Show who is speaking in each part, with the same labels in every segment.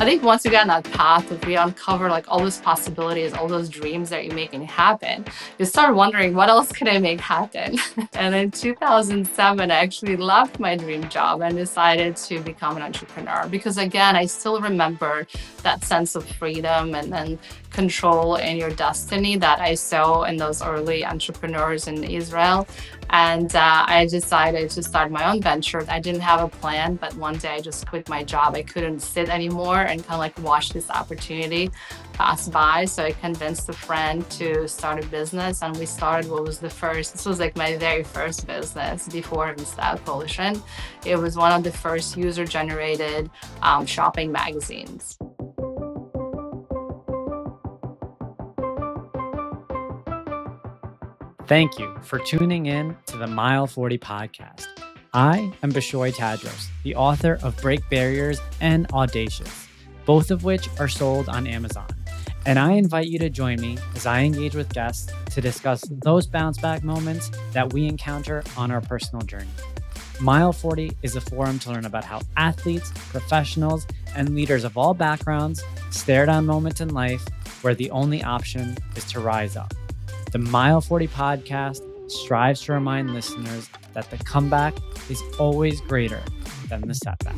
Speaker 1: I think once you get on that path, if we uncover like all those possibilities, all those dreams that you're making happen, you start wondering, what else can I make happen? And in 2007, I actually left my dream job and decided to become an entrepreneur because, again, I still remember that sense of freedom and control in your destiny that I saw in those early entrepreneurs in Israel. And I decided to start my own venture. I didn't have a plan, but one day I just quit my job. I couldn't sit anymore and kind of like watch this opportunity pass by. So I convinced a friend to start a business, and we started what was the first, this was like my very first business before even Style Coalition. It was one of the first user generated shopping magazines.
Speaker 2: Thank you for tuning in to the Mile 40 podcast. I am Bishoy Tadros, the author of Break Barriers and Audacious, both of which are sold on Amazon. And I invite you to join me as I engage with guests to discuss those bounce back moments that we encounter on our personal journey. Mile 40 is a forum to learn about how athletes, professionals, and leaders of all backgrounds stare down moments in life where the only option is to rise up. The Mile 40 podcast strives to remind listeners that the comeback is always greater than the setback.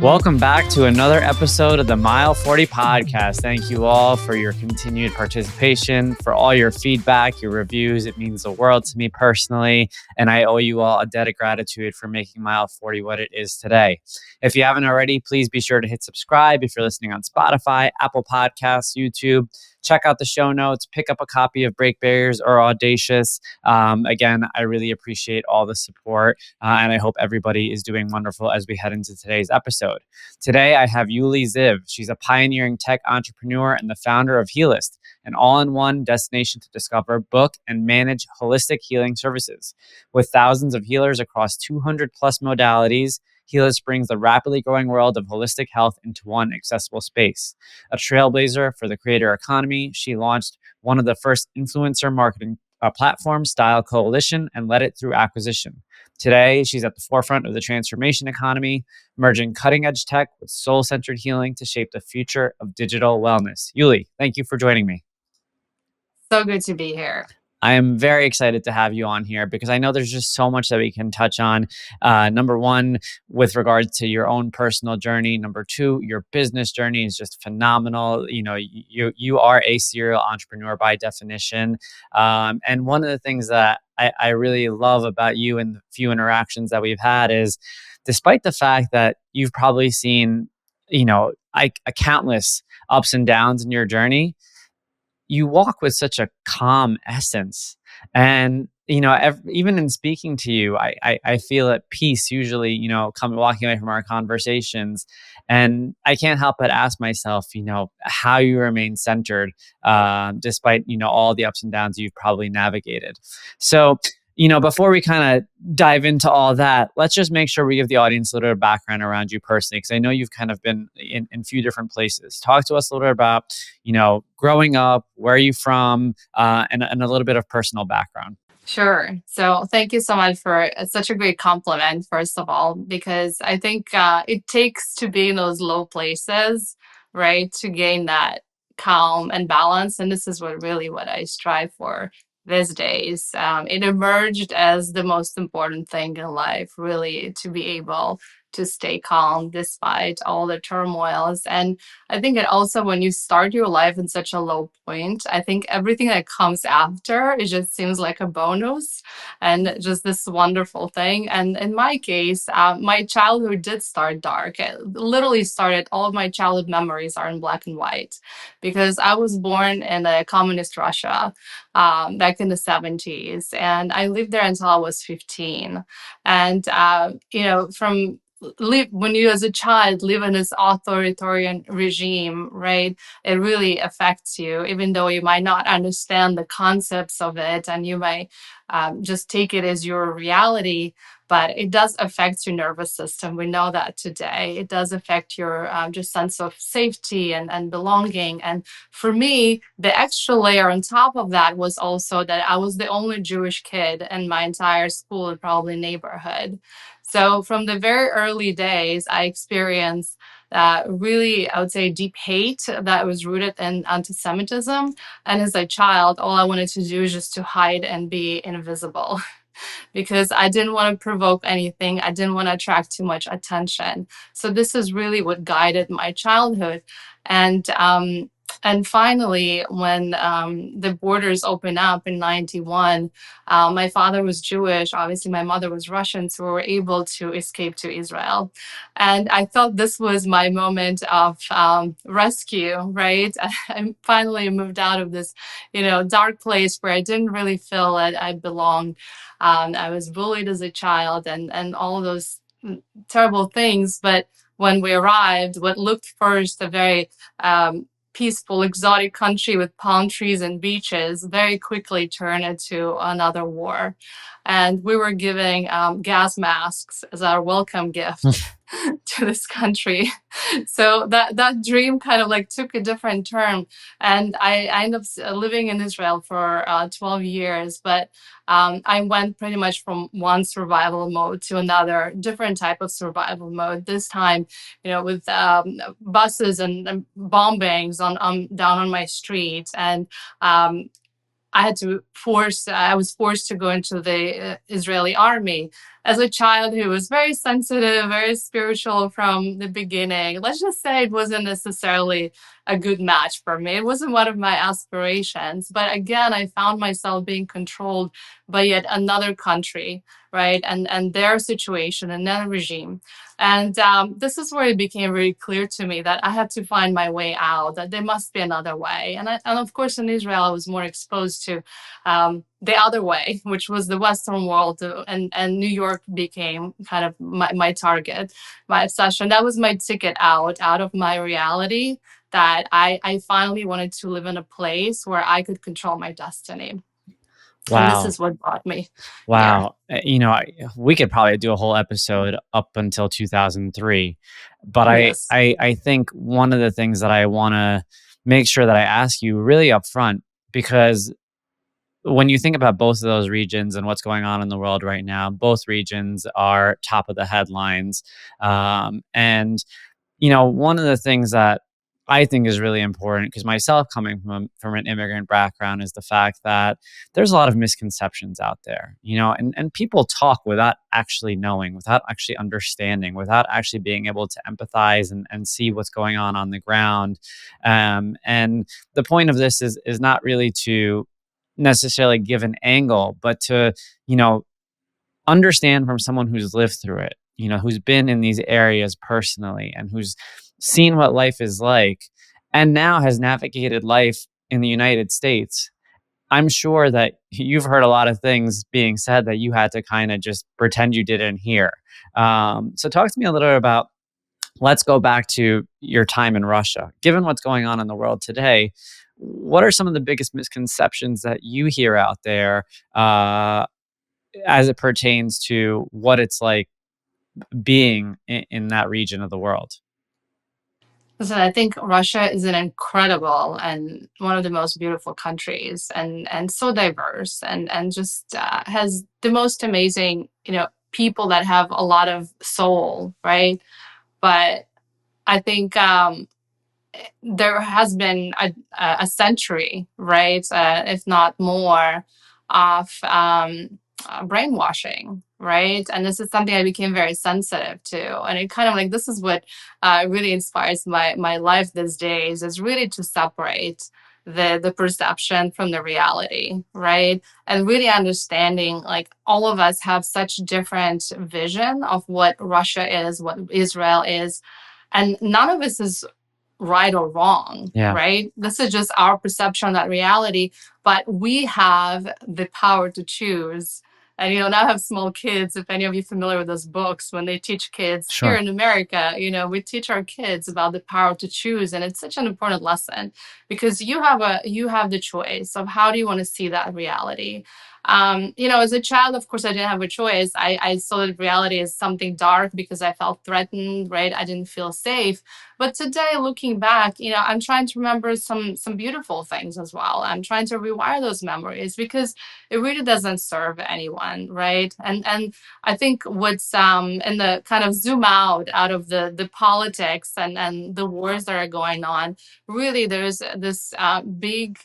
Speaker 2: Welcome back to another episode of the Mile 40 podcast. Thank you all for your continued participation, for all your feedback, your reviews. It means the world to me personally, and I owe you all a debt of gratitude for making Mile 40 what it is today. If you haven't already, please be sure to hit subscribe if you're listening on Spotify, Apple Podcasts, YouTube. Check out the show notes, pick up a copy of Break Barriers or Audacious. Again, I really appreciate all the support, and I hope everybody is doing wonderful as we head into today's episode. Today, I have Yuli Ziv. She's a pioneering tech entrepreneur and the founder of Healist, an all-in-one destination to discover, book, and manage holistic healing services. With thousands of healers across 200 plus modalities, Healist brings the rapidly growing world of holistic health into one accessible space. A trailblazer for the creator economy, she launched one of the first influencer marketing platforms, Style Coalition, and led it through acquisition. Today, she's at the forefront of the transformation economy, merging cutting-edge tech with soul-centered healing to shape the future of digital wellness. Yuli, thank you for joining me.
Speaker 1: So good to be here.
Speaker 2: I am very excited to have you on here because I know there's just so much that we can touch on. Number one, with regards to your own personal journey. Number two, your business journey is just phenomenal. You know, you are a serial entrepreneur by definition. And one of the things that I really love about you and the few interactions that we've had is, despite the fact that you've probably seen, a countless ups and downs in your journey, you walk with such a calm essence. And, even in speaking to you, I feel at peace usually, walking away from our conversations. And I can't help but ask myself, how you remain centered, despite, all the ups and downs you've probably navigated. So, before we kind of dive into all that, let's just make sure we give the audience a little bit of background around you personally, because I know you've kind of been in a few different places. Talk to us a little bit about, growing up, where are you from, and a little bit of personal background.
Speaker 1: Sure. So thank you so much for such a great compliment, first of all, because I think it takes to be in those low places, right, to gain that calm and balance. And this is what I strive for these days. It emerged as the most important thing in life, really, to be able to stay calm despite all the turmoils. And I think it also, when you start your life in such a low point, I think everything that comes after, it just seems like a bonus and just this wonderful thing. And in my case, my childhood did start dark. It literally started, all of my childhood memories are in black and white because I was born in a communist Russia back in the 70s. And I lived there until I was 15. And, from live when you as a child live in this authoritarian regime, right, it really affects you, even though you might not understand the concepts of it and you might just take it as your reality, but it does affect your nervous system. We know that today. It does affect your just sense of safety and belonging. And for me, the extra layer on top of that was also that I was the only Jewish kid in my entire school and probably neighborhood. So from the very early days, I experienced really, I would say, deep hate that was rooted in anti-Semitism. And as a child, all I wanted to do is just to hide and be invisible because I didn't want to provoke anything. I didn't want to attract too much attention. So this is really what guided my childhood. And and finally, when the borders opened up in '91, my father was Jewish. Obviously, my mother was Russian, so we were able to escape to Israel. And I felt this was my moment of rescue, right? I finally moved out of this, dark place where I didn't really feel that I belonged. I was bullied as a child and all of those terrible things. But when we arrived, what looked first a very peaceful, exotic country with palm trees and beaches very quickly turned into another war. And we were giving gas masks as our welcome gift to this country. So that dream kind of like took a different turn. And I ended up living in Israel for 12 years. But I went pretty much from one survival mode to another, different type of survival mode. This time, with buses and bombings on down on my street, and I was forced to go into the Israeli army. As a child who was very sensitive, very spiritual from the beginning, let's just say it wasn't necessarily a good match for me. It wasn't one of my aspirations. But again, I found myself being controlled by yet another country, right? And their situation and their regime. And this is where it became very clear to me that I had to find my way out, that there must be another way. And of course, in Israel, I was more exposed to the other way, which was the Western world. And New York became kind of my target, my obsession. That was my ticket out of my reality, that I finally wanted to live in a place where I could control my destiny. And this
Speaker 2: Wow.
Speaker 1: is what brought me here.
Speaker 2: Wow. We could probably do a whole episode up until 2003, but
Speaker 1: Yes.
Speaker 2: I think one of the things that I want to make sure that I ask you really upfront, because when you think about both of those regions and what's going on in the world right now, both regions are top of the headlines. And one of the things that I think is really important, because myself coming from an immigrant background, is the fact that there's a lot of misconceptions out there, and people talk without actually knowing, without actually understanding, without actually being able to empathize and see what's going on the ground. And the point of this is not really to necessarily give an angle, but to, you know, understand from someone who's lived through it, who's been in these areas personally and who's seen what life is like and now has navigated life in the United States. I'm sure that you've heard a lot of things being said that you had to kind of just pretend you didn't hear. So, talk to me a little bit about, let's go back to your time in Russia. Given what's going on in the world today, what are some of the biggest misconceptions that you hear out there as it pertains to what it's like being in that region of the world?
Speaker 1: So I think Russia is an incredible and one of the most beautiful countries, and so diverse, and just has the most amazing, people that have a lot of soul, right? But I think there has been a century, right, if not more, of brainwashing, right? And this is something I became very sensitive to, and it kind of like this is what really inspires my life these days, is really to separate the perception from the reality, right? And really understanding like all of us have such different vision of what Russia is, what Israel is, and none of us is right or wrong,
Speaker 2: Yeah,
Speaker 1: right? This is just our perception of that reality, but we have the power to choose. And now I have small kids. If any of you familiar with those books, when they teach kids here
Speaker 2: sure.
Speaker 1: in America, we teach our kids about the power to choose, and it's such an important lesson because you have the choice of how do you want to see that reality. As a child, of course, I didn't have a choice. I saw that reality as something dark because I felt threatened, right? I didn't feel safe. But today, looking back, I'm trying to remember some beautiful things as well. I'm trying to rewire those memories because it really doesn't serve anyone, right? And I think what's and the kind of zoom out of the politics and the wars that are going on, really there's this big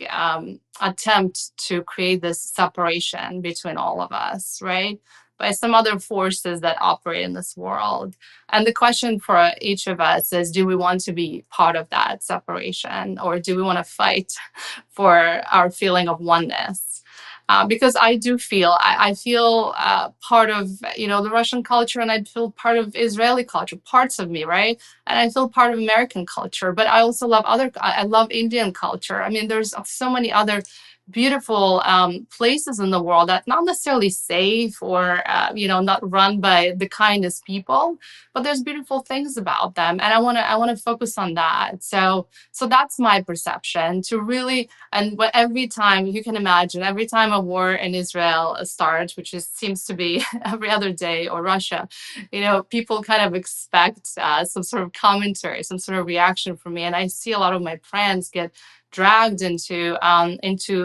Speaker 1: attempt to create this separation between all of us, right? By some other forces that operate in this world. And the question for each of us is, do we want to be part of that separation, or do we want to fight for our feeling of oneness? Because I do feel, I feel part of, the Russian culture, and I feel part of Israeli culture, parts of me, right? And I feel part of American culture, but I also love I love Indian culture. I mean, there's so many other beautiful places in the world that not necessarily safe or not run by the kindest people, but there's beautiful things about them, and I want to focus on that. So that's my perception, to really. And every time, you can imagine, every time a war in Israel starts, which seems to be every other day, or Russia, people kind of expect some sort of commentary, some sort of reaction from me. And I see a lot of my friends get dragged into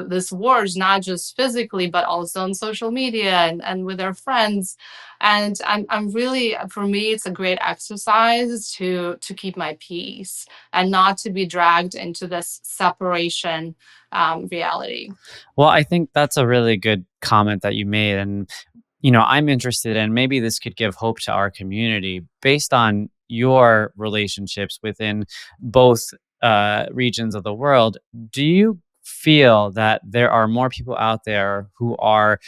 Speaker 1: this wars, not just physically, but also on social media and with their friends. And I'm really, for me, it's a great exercise to keep my peace and not to be dragged into this separation reality.
Speaker 2: Well, I think that's a really good comment that you made. And, I'm interested in, maybe this could give hope to our community based on your relationships within both regions of the world. Do you feel that there are more people out there who are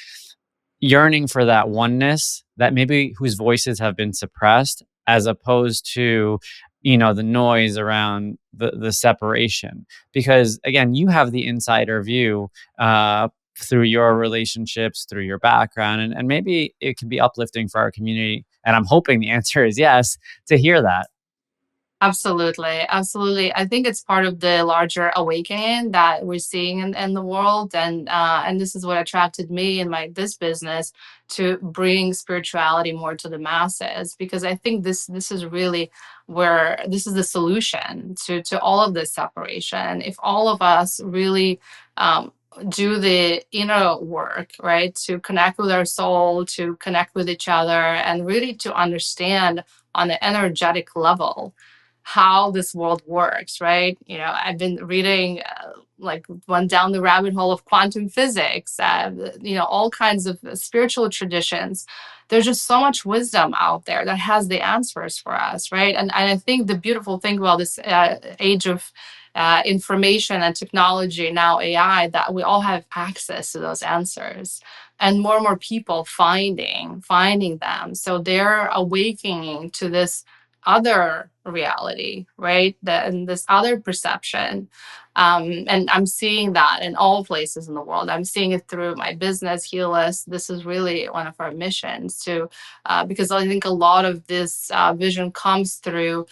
Speaker 2: yearning for that oneness, that maybe whose voices have been suppressed, as opposed to the noise around the separation? Because again, you have the insider view through your relationships, through your background, and maybe it can be uplifting for our community, and I'm hoping the answer is yes, to hear that.
Speaker 1: Absolutely, absolutely. I think it's part of the larger awakening that we're seeing in the world, and this is what attracted me in my this business, to bring spirituality more to the masses, because I think this is really where this is the solution to all of this separation. If all of us really do the inner work, right, to connect with our soul, to connect with each other, and really to understand on the energetic level how this world works, right? I've been reading, like, went down the rabbit hole of quantum physics, all kinds of spiritual traditions. There's just so much wisdom out there that has the answers for us, right? And I think the beautiful thing about this age of information and technology, now AI, that we all have access to those answers, and more people finding them. So they're awakening to this other reality, right? And this other perception. And I'm seeing that in all places in the world. I'm seeing it through my business, Healist. This is really one of our missions to, because I think a lot of this vision comes through.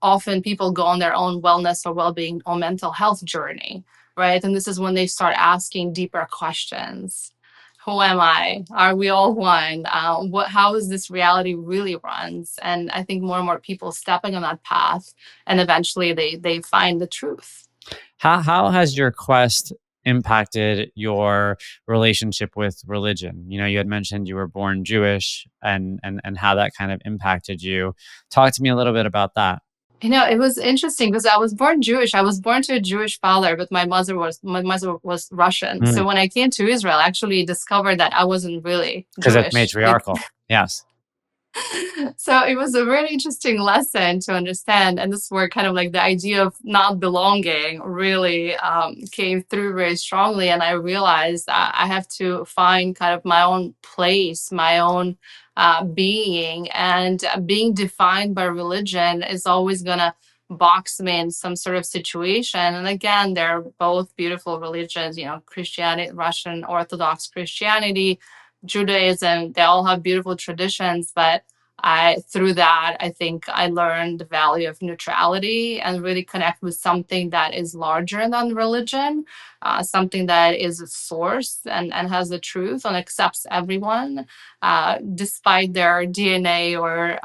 Speaker 1: Often people go on their own wellness or well-being or mental health journey, right? And this is when they start asking deeper questions. Who am I? Are we all one? How is this reality really runs? And I think more and more people stepping on that path, and eventually they find the truth.
Speaker 2: How has your quest impacted your relationship with religion? You had mentioned you were born Jewish, and how that kind of impacted you. Talk to me a little bit about that.
Speaker 1: It was interesting because I was born Jewish. I was born to a Jewish father, but my mother was Russian. So when I came to Israel, I actually discovered that I wasn't really
Speaker 2: Because it's
Speaker 1: Jewish.
Speaker 2: matriarchal. Yes.
Speaker 1: So it was a really interesting lesson to understand. And this is where kind of like the idea of not belonging really came through very strongly. And I realized that I have to find kind of my own place, my own being. And being defined by religion is always going to box me in some sort of situation. And again, they're both beautiful religions, Christianity, Russian Orthodox Christianity, Judaism, they all have beautiful traditions. But Through that, I think I learned the value of neutrality and really connect with something that is larger than religion, something that is a source and has the truth and accepts everyone, despite their DNA or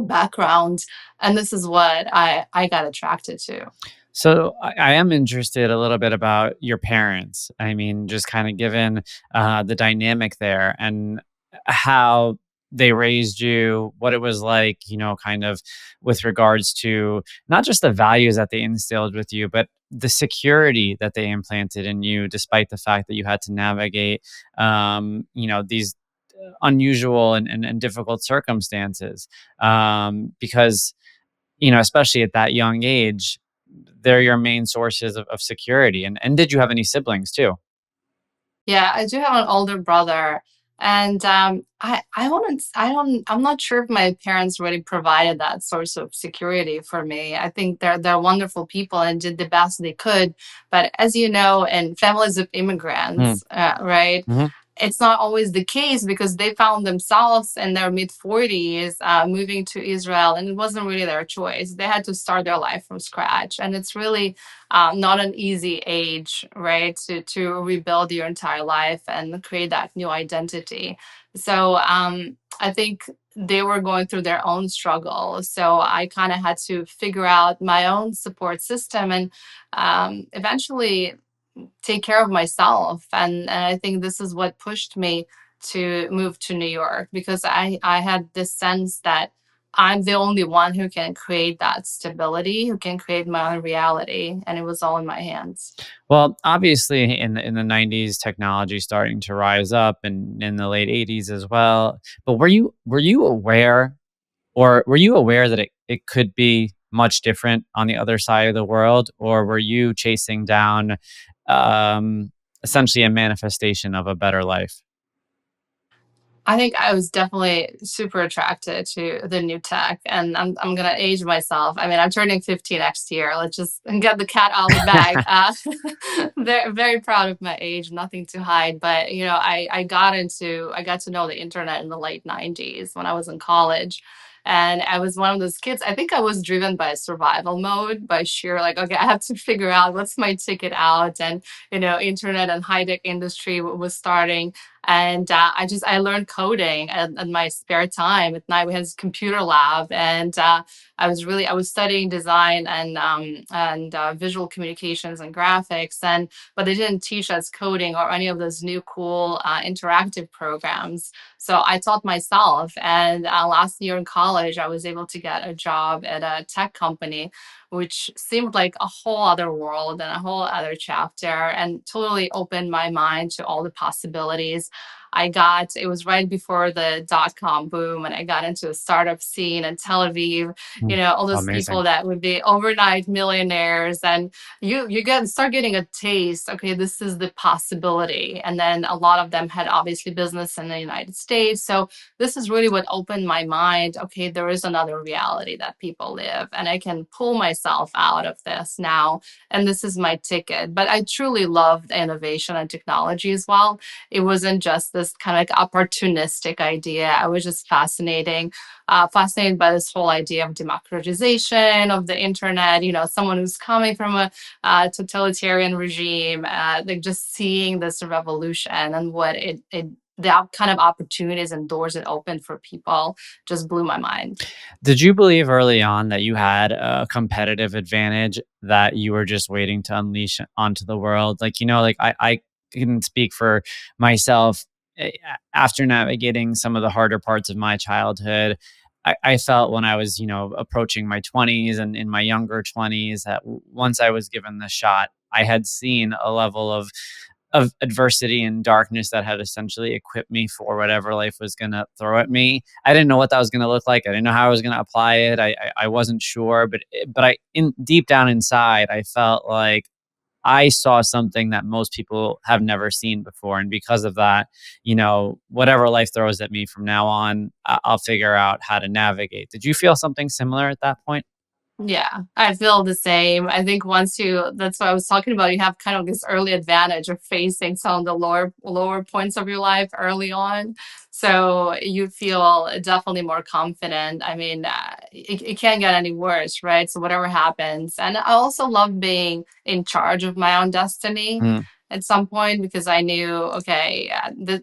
Speaker 1: background. And this is what I got attracted to.
Speaker 2: So I am interested a little bit about your parents. I mean, just kind of given the dynamic there and how they raised you, what it was like, kind of with regards to not just the values that they instilled with you, but the security that they implanted in you, despite the fact that you had to navigate, these unusual and difficult circumstances. Because especially at that young age, they're your main sources of security. And did you have any siblings too?
Speaker 1: Yeah, I do have an older brother, and I'm not sure if my parents really provided that source of security for me. I think they're wonderful people and did the best they could, but as you know, in families of
Speaker 2: Mm,
Speaker 1: immigrants, right?
Speaker 2: mhm.
Speaker 1: It's not always the case because they found themselves in their mid 40s moving to Israel, and it wasn't really their choice. They had to start their life from scratch, and it's really not an easy age, right, to rebuild your entire life and create that new identity. So I think they were going through their own struggle. So I kind of had to figure out my own support system and eventually take care of myself. And I think this is what pushed me to move to New York because I had this sense that I'm the only one who can create that stability, who can create my own reality. And it was all in my hands.
Speaker 2: Well, obviously, in the '90s, technology starting to rise up, and in the late '80s as well. But were you aware, or were you aware that it could be much different on the other side of the world, or were you chasing down um, essentially a manifestation of a better life?
Speaker 1: I think I was definitely super attracted to the new tech, and I'm gonna age myself. I mean, I'm turning 50 next year. Let's just get the cat out of the bag. Very proud of my age, nothing to hide. But I got to know the internet in the late 90s when I was in college. And I was one of those kids. I think I was driven by survival mode, by sheer like, okay, I have to figure out what's my ticket out. And internet and high tech industry was starting, and I learned coding in my spare time at night. We had this computer lab, and I was studying design and visual communications and graphics, and but they didn't teach us coding or any of those new cool interactive programs. So I taught myself, and last year in college I was able to get a job at a tech company, which seemed like a whole other world and a whole other chapter, and totally opened my mind to all the possibilities. It was right before the dot-com boom, and I got into a startup scene in Tel Aviv,
Speaker 2: Mm,
Speaker 1: all those people
Speaker 2: amazing.
Speaker 1: that would be overnight millionaires, and start getting a taste, okay, this is the possibility. And then a lot of them had obviously business in the United States. So this is really what opened my mind. Okay, there is another reality that people live, and I can pull myself out of this now. And this is my ticket. But I truly loved innovation and technology as well. It wasn't just this kind of like opportunistic idea. I was just fascinated by this whole idea of democratization of the internet. Someone who's coming from a totalitarian regime, like just seeing this revolution and what the kind of opportunities and doors it opened for people just blew my mind.
Speaker 2: Did you believe early on that you had a competitive advantage that you were just waiting to unleash onto the world? Like, like I can speak for myself. After navigating some of the harder parts of my childhood, I felt when I was, approaching my 20s and in my younger 20s that once I was given the shot, I had seen a level of adversity and darkness that had essentially equipped me for whatever life was going to throw at me. I didn't know what that was going to look like. I didn't know how I was going to apply it. I wasn't sure, but I in deep down inside, I felt like I saw something that most people have never seen before, and because of that, whatever life throws at me from now on, I'll figure out how to navigate. Did you feel something similar at that point?
Speaker 1: Yeah, I feel the same. I think that's what I was talking about. You have kind of this early advantage of facing some of the lower points of your life early on. So you feel definitely more confident. I mean, it can't get any worse, right? So whatever happens. And I also love being in charge of my own destiny
Speaker 2: Mm.
Speaker 1: at some point because I knew, okay,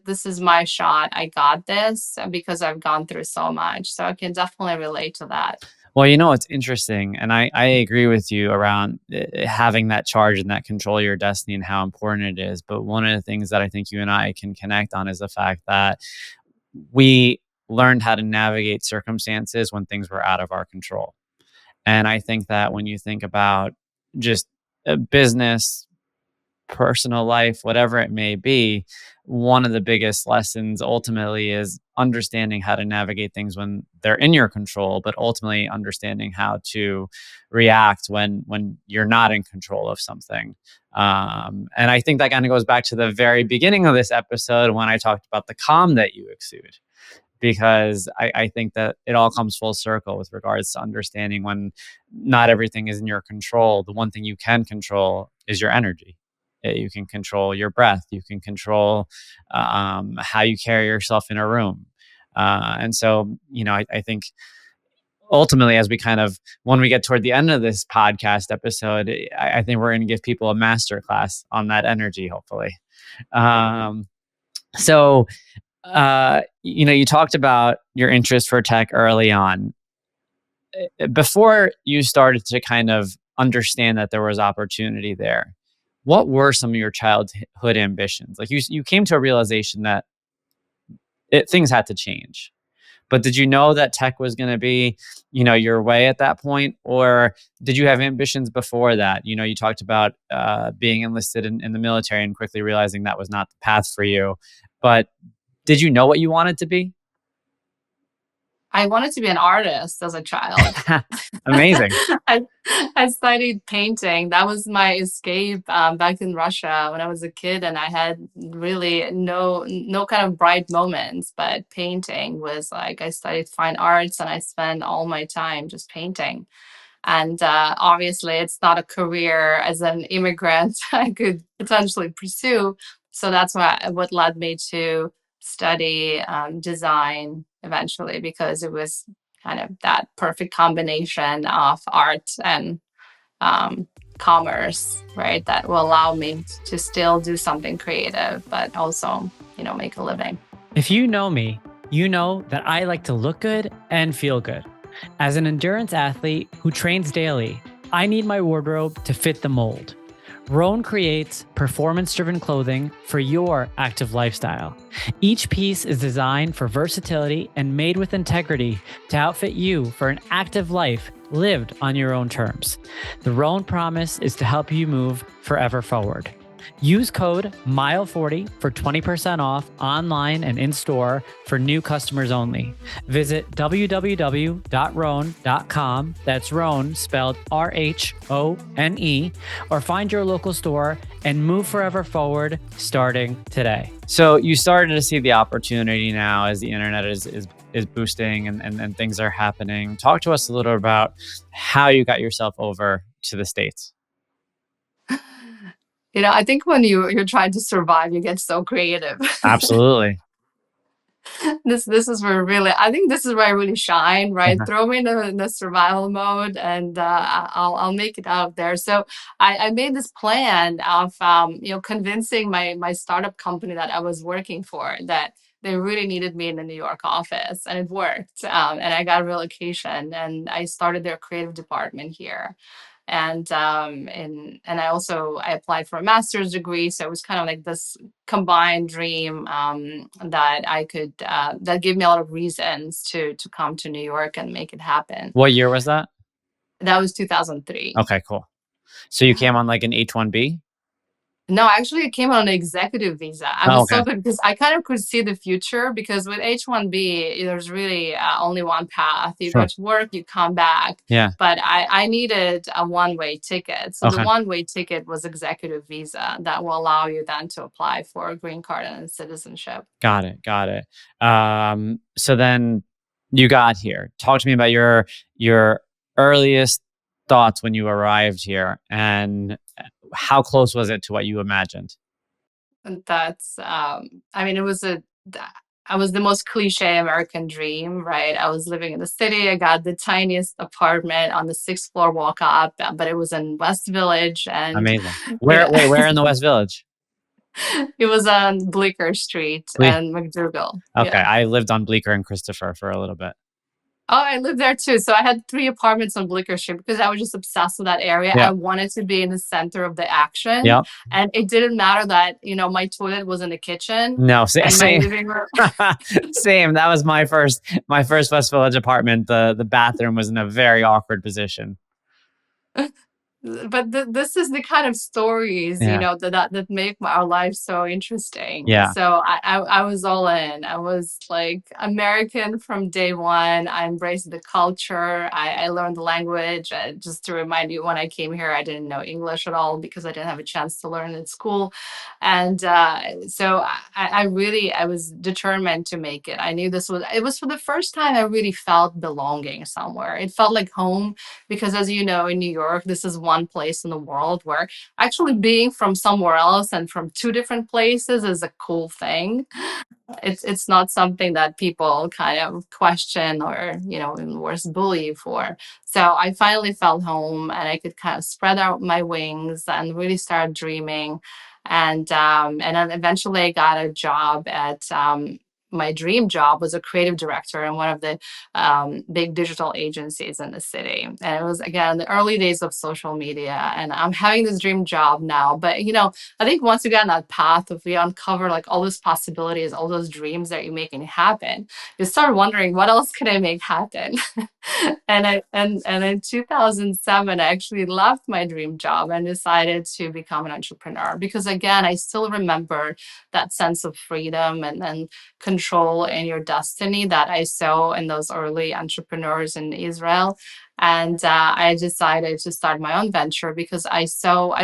Speaker 1: this is my shot. I got this because I've gone through so much. So I can definitely relate to that.
Speaker 2: Well, it's interesting, and I agree with you around having that charge and that control of your destiny and how important it is. But one of the things that I think you and I can connect on is the fact that we learned how to navigate circumstances when things were out of our control. And I think that when you think about just a business, personal life, whatever it may be, one of the biggest lessons ultimately is understanding how to navigate things when they're in your control, but ultimately understanding how to react when you're not in control of something. And I think that kind of goes back to the very beginning of this episode when I talked about the calm that you exude, because I think that it all comes full circle with regards to understanding when not everything is in your control. The one thing you can control is your energy. You can control your breath. You can control how you carry yourself in a room. And so, I think ultimately, as we kind of, when we get toward the end of this podcast episode, I think we're going to give people a master class on that energy, hopefully. Um, so, you talked about your interest for tech early on. Before you started to kind of understand that there was opportunity there, what were some of your childhood ambitions? Like you came to a realization that things had to change. But did you know that tech was going to be, your way at that point, or did you have ambitions before that? You talked about being enlisted in the military and quickly realizing that was not the path for you. But did you know what you wanted to be?
Speaker 1: I wanted to be an artist as a child.
Speaker 2: Amazing.
Speaker 1: I I studied painting. That was my escape back in Russia when I was a kid, and I had really no kind of bright moments. But painting was like I studied fine arts, and I spent all my time just painting. And obviously, it's not a career as an immigrant I could potentially pursue. So that's what led me to study design eventually, because it was kind of that perfect combination of art and um, commerce, right? That will allow me to still do something creative, but also, make a living.
Speaker 3: If you know me, you know that I like to look good and feel good. As an endurance athlete who trains daily, I need my wardrobe to fit the mold. Roan creates performance-driven clothing for your active lifestyle. Each piece is designed for versatility and made with integrity to outfit you for an active life lived on your own terms. The Roan promise is to help you move forever forward. Use code MILE40 for 20% off online and in store for new customers only. Visit www.rhone.com, that's Rhone spelled RHONE, or find your local store and move forever forward starting today.
Speaker 2: So you started to see the opportunity now as the internet is boosting and things are happening. Talk to us a little about how you got yourself over to the States.
Speaker 1: I think when you're trying to survive, you get so creative.
Speaker 2: Absolutely.
Speaker 1: This is where really I think this is where I really shine, right? Throw me in the survival mode, and I'll make it out there. So I made this plan of convincing my startup company that I was working for that they really needed me in the New York office, and it worked. And I got a relocation, and I started their creative department here. And I applied for a master's degree, so it was kind of like this combined dream that I could that gave me a lot of reasons to come to New York and make it happen.
Speaker 2: What year was that?
Speaker 1: That was 2003.
Speaker 2: Okay, cool. So you came on like an H-1B?
Speaker 1: No, actually, it came on an executive visa. I
Speaker 2: Oh,
Speaker 1: was
Speaker 2: okay.
Speaker 1: so good because I kind of could see the future, because with H-1B, there's really only one path. You go
Speaker 2: Sure.
Speaker 1: to work, you come back.
Speaker 2: Yeah.
Speaker 1: But I needed a one-way ticket. So the
Speaker 2: Okay.
Speaker 1: one-way ticket was executive visa that will allow you then to apply for a green card and citizenship.
Speaker 2: Got it. Got it. So then you got here. Talk to me about your earliest thoughts when you arrived here, and how close was it to what you imagined?
Speaker 1: And that's, I mean, I was the most cliche American dream, right? I was living in the city. I got the tiniest apartment on the sixth floor walk up, but it was in West Village. And,
Speaker 2: Amazing.
Speaker 1: you
Speaker 2: Where
Speaker 1: know,
Speaker 2: wait, where in the West Village?
Speaker 1: it was on Bleecker Street
Speaker 2: Ble
Speaker 1: and McDougal.
Speaker 2: Okay,
Speaker 1: Yeah.
Speaker 2: I lived on Bleecker and Christopher for a little bit.
Speaker 1: Oh, I lived there too. So I had 3 apartments on Bleecker Street because I was just obsessed with that area. I
Speaker 2: Yeah.
Speaker 1: wanted to be in the center of the action,
Speaker 2: Yep.
Speaker 1: and it didn't matter that, my toilet was in the kitchen
Speaker 2: No,
Speaker 1: and my
Speaker 2: same.
Speaker 1: living room.
Speaker 2: Same. That was my first West Village apartment. The bathroom was in a very awkward position.
Speaker 1: But this is the kind of stories,
Speaker 2: Yeah.
Speaker 1: that make our lives so interesting.
Speaker 2: Yeah.
Speaker 1: So I was all in. I was like American from day one. I embraced the culture. I learned the language. Just to remind you, when I came here, I didn't know English at all because I didn't have a chance to learn in school. And so I was determined to make it. I knew it was for the first time I really felt belonging somewhere. It felt like home because, as you know, in New York, this is one place in the world where actually being from somewhere else and from 2 different places is a cool thing. It's not something that people kind of question or, even worse, bully you for. So I finally felt home, and I could kind of spread out my wings and really start dreaming. And then eventually I got a job at, my dream job was a creative director in one of the big digital agencies in the city. And it was, again, the early days of social media. And I'm having this dream job now. But, I think once you get on that path, if we uncover like all those possibilities, all those dreams that you're making happen, you start wondering, what else can I make happen? And in 2007, I actually left my dream job and decided to become an entrepreneur because, again, I still remember that sense of freedom and control in your destiny that I saw in those early entrepreneurs in Israel. And I decided to start my own venture because I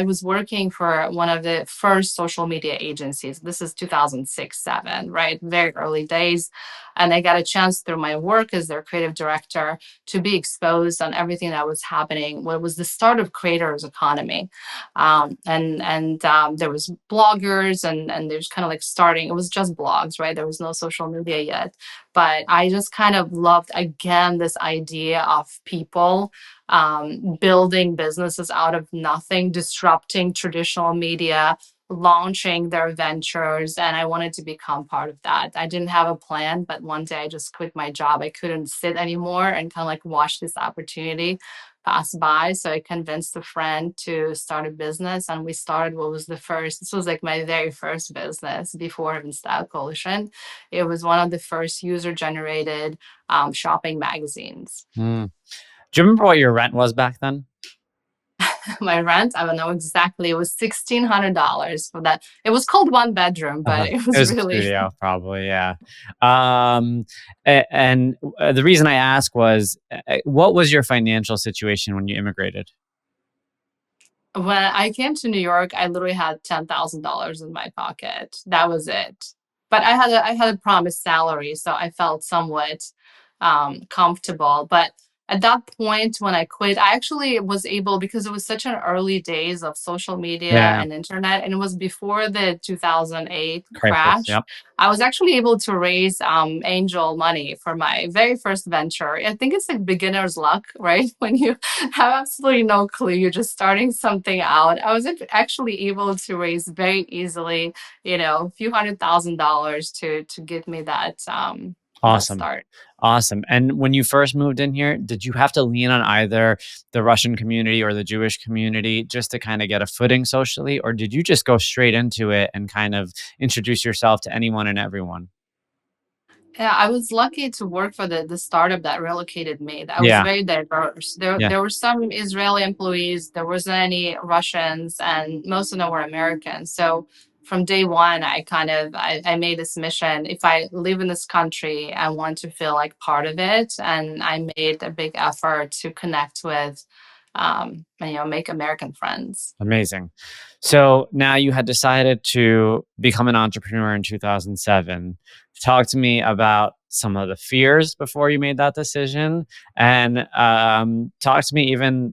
Speaker 1: was working for one of the first social media agencies. This is 2006, 7, right? Very early days. And I got a chance through my work as their creative director to be exposed on everything that was happening. What was the start of creators economy, and there was bloggers and there's kind of like starting. It was just blogs, right? There was no social media yet, but I just kind of loved again this idea of people building businesses out of nothing, disrupting traditional media, launching their ventures, and I wanted to become part of that. I didn't have a plan, but one day I just quit my job. I couldn't sit anymore and kind of like watch this opportunity pass by. So I convinced a friend to start a business, and we started what was this was like my very first business before even Style Coalition. It was one of the first user generated shopping magazines.
Speaker 2: Mm. Do you remember what your rent was back then?
Speaker 1: My rent, I don't know exactly. It was $1,600 for that. It was called one bedroom, but it
Speaker 2: It
Speaker 1: was
Speaker 2: was a
Speaker 1: really
Speaker 2: studio, probably, yeah. And the reason I ask was, what was your financial situation when you immigrated?
Speaker 1: when I came to New York, I literally had $10,000 in my pocket. That was it. But I had a promised salary, so I felt somewhat comfortable. But at that point, when I quit, I actually was able, because it was such an early days of social media
Speaker 2: Yeah,
Speaker 1: and internet, and it was before the 2008
Speaker 2: crisis.
Speaker 1: crash.
Speaker 2: Yep.
Speaker 1: I was actually able to raise angel money for my very first venture. I think it's like beginner's luck, right? When you have absolutely no clue, you're just starting something out. I was actually able to raise very easily, a few $100,000 to give me that
Speaker 2: Awesome.
Speaker 1: start.
Speaker 2: Awesome. And when you first moved in here, did you have to lean on either the Russian community or the Jewish community just to kind of get a footing socially? Or did you just go straight into it and kind of introduce yourself to anyone and everyone?
Speaker 1: Yeah, I was lucky to work for the startup that relocated me. That was
Speaker 2: Yeah.
Speaker 1: very diverse. There
Speaker 2: Yeah.
Speaker 1: there were some Israeli employees, there wasn't any Russians, and most of them were Americans. So from day one, I made this mission. If I live in this country, I want to feel like part of it, and I made a big effort to connect with, make American friends.
Speaker 2: Amazing. So now you had decided to become an entrepreneur in 2007. Talk to me about some of the fears before you made that decision, and talk to me even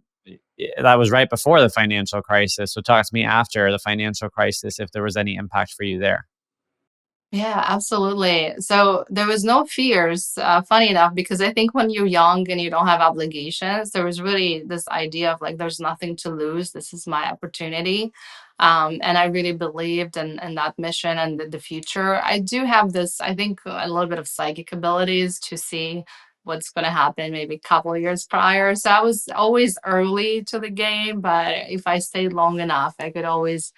Speaker 2: that was right before the financial crisis. So talk to me after the financial crisis, if there was any impact for you there.
Speaker 1: Yeah, absolutely. So there was no fears, funny enough, because I think when you're young and you don't have obligations, there was really this idea of like, there's nothing to lose. This is my opportunity. And I really believed in that mission and the future. I do have this, I think, a little bit of psychic abilities to see what's going to happen maybe a couple of years prior. So I was always early to the game, but if I stayed long enough, I could always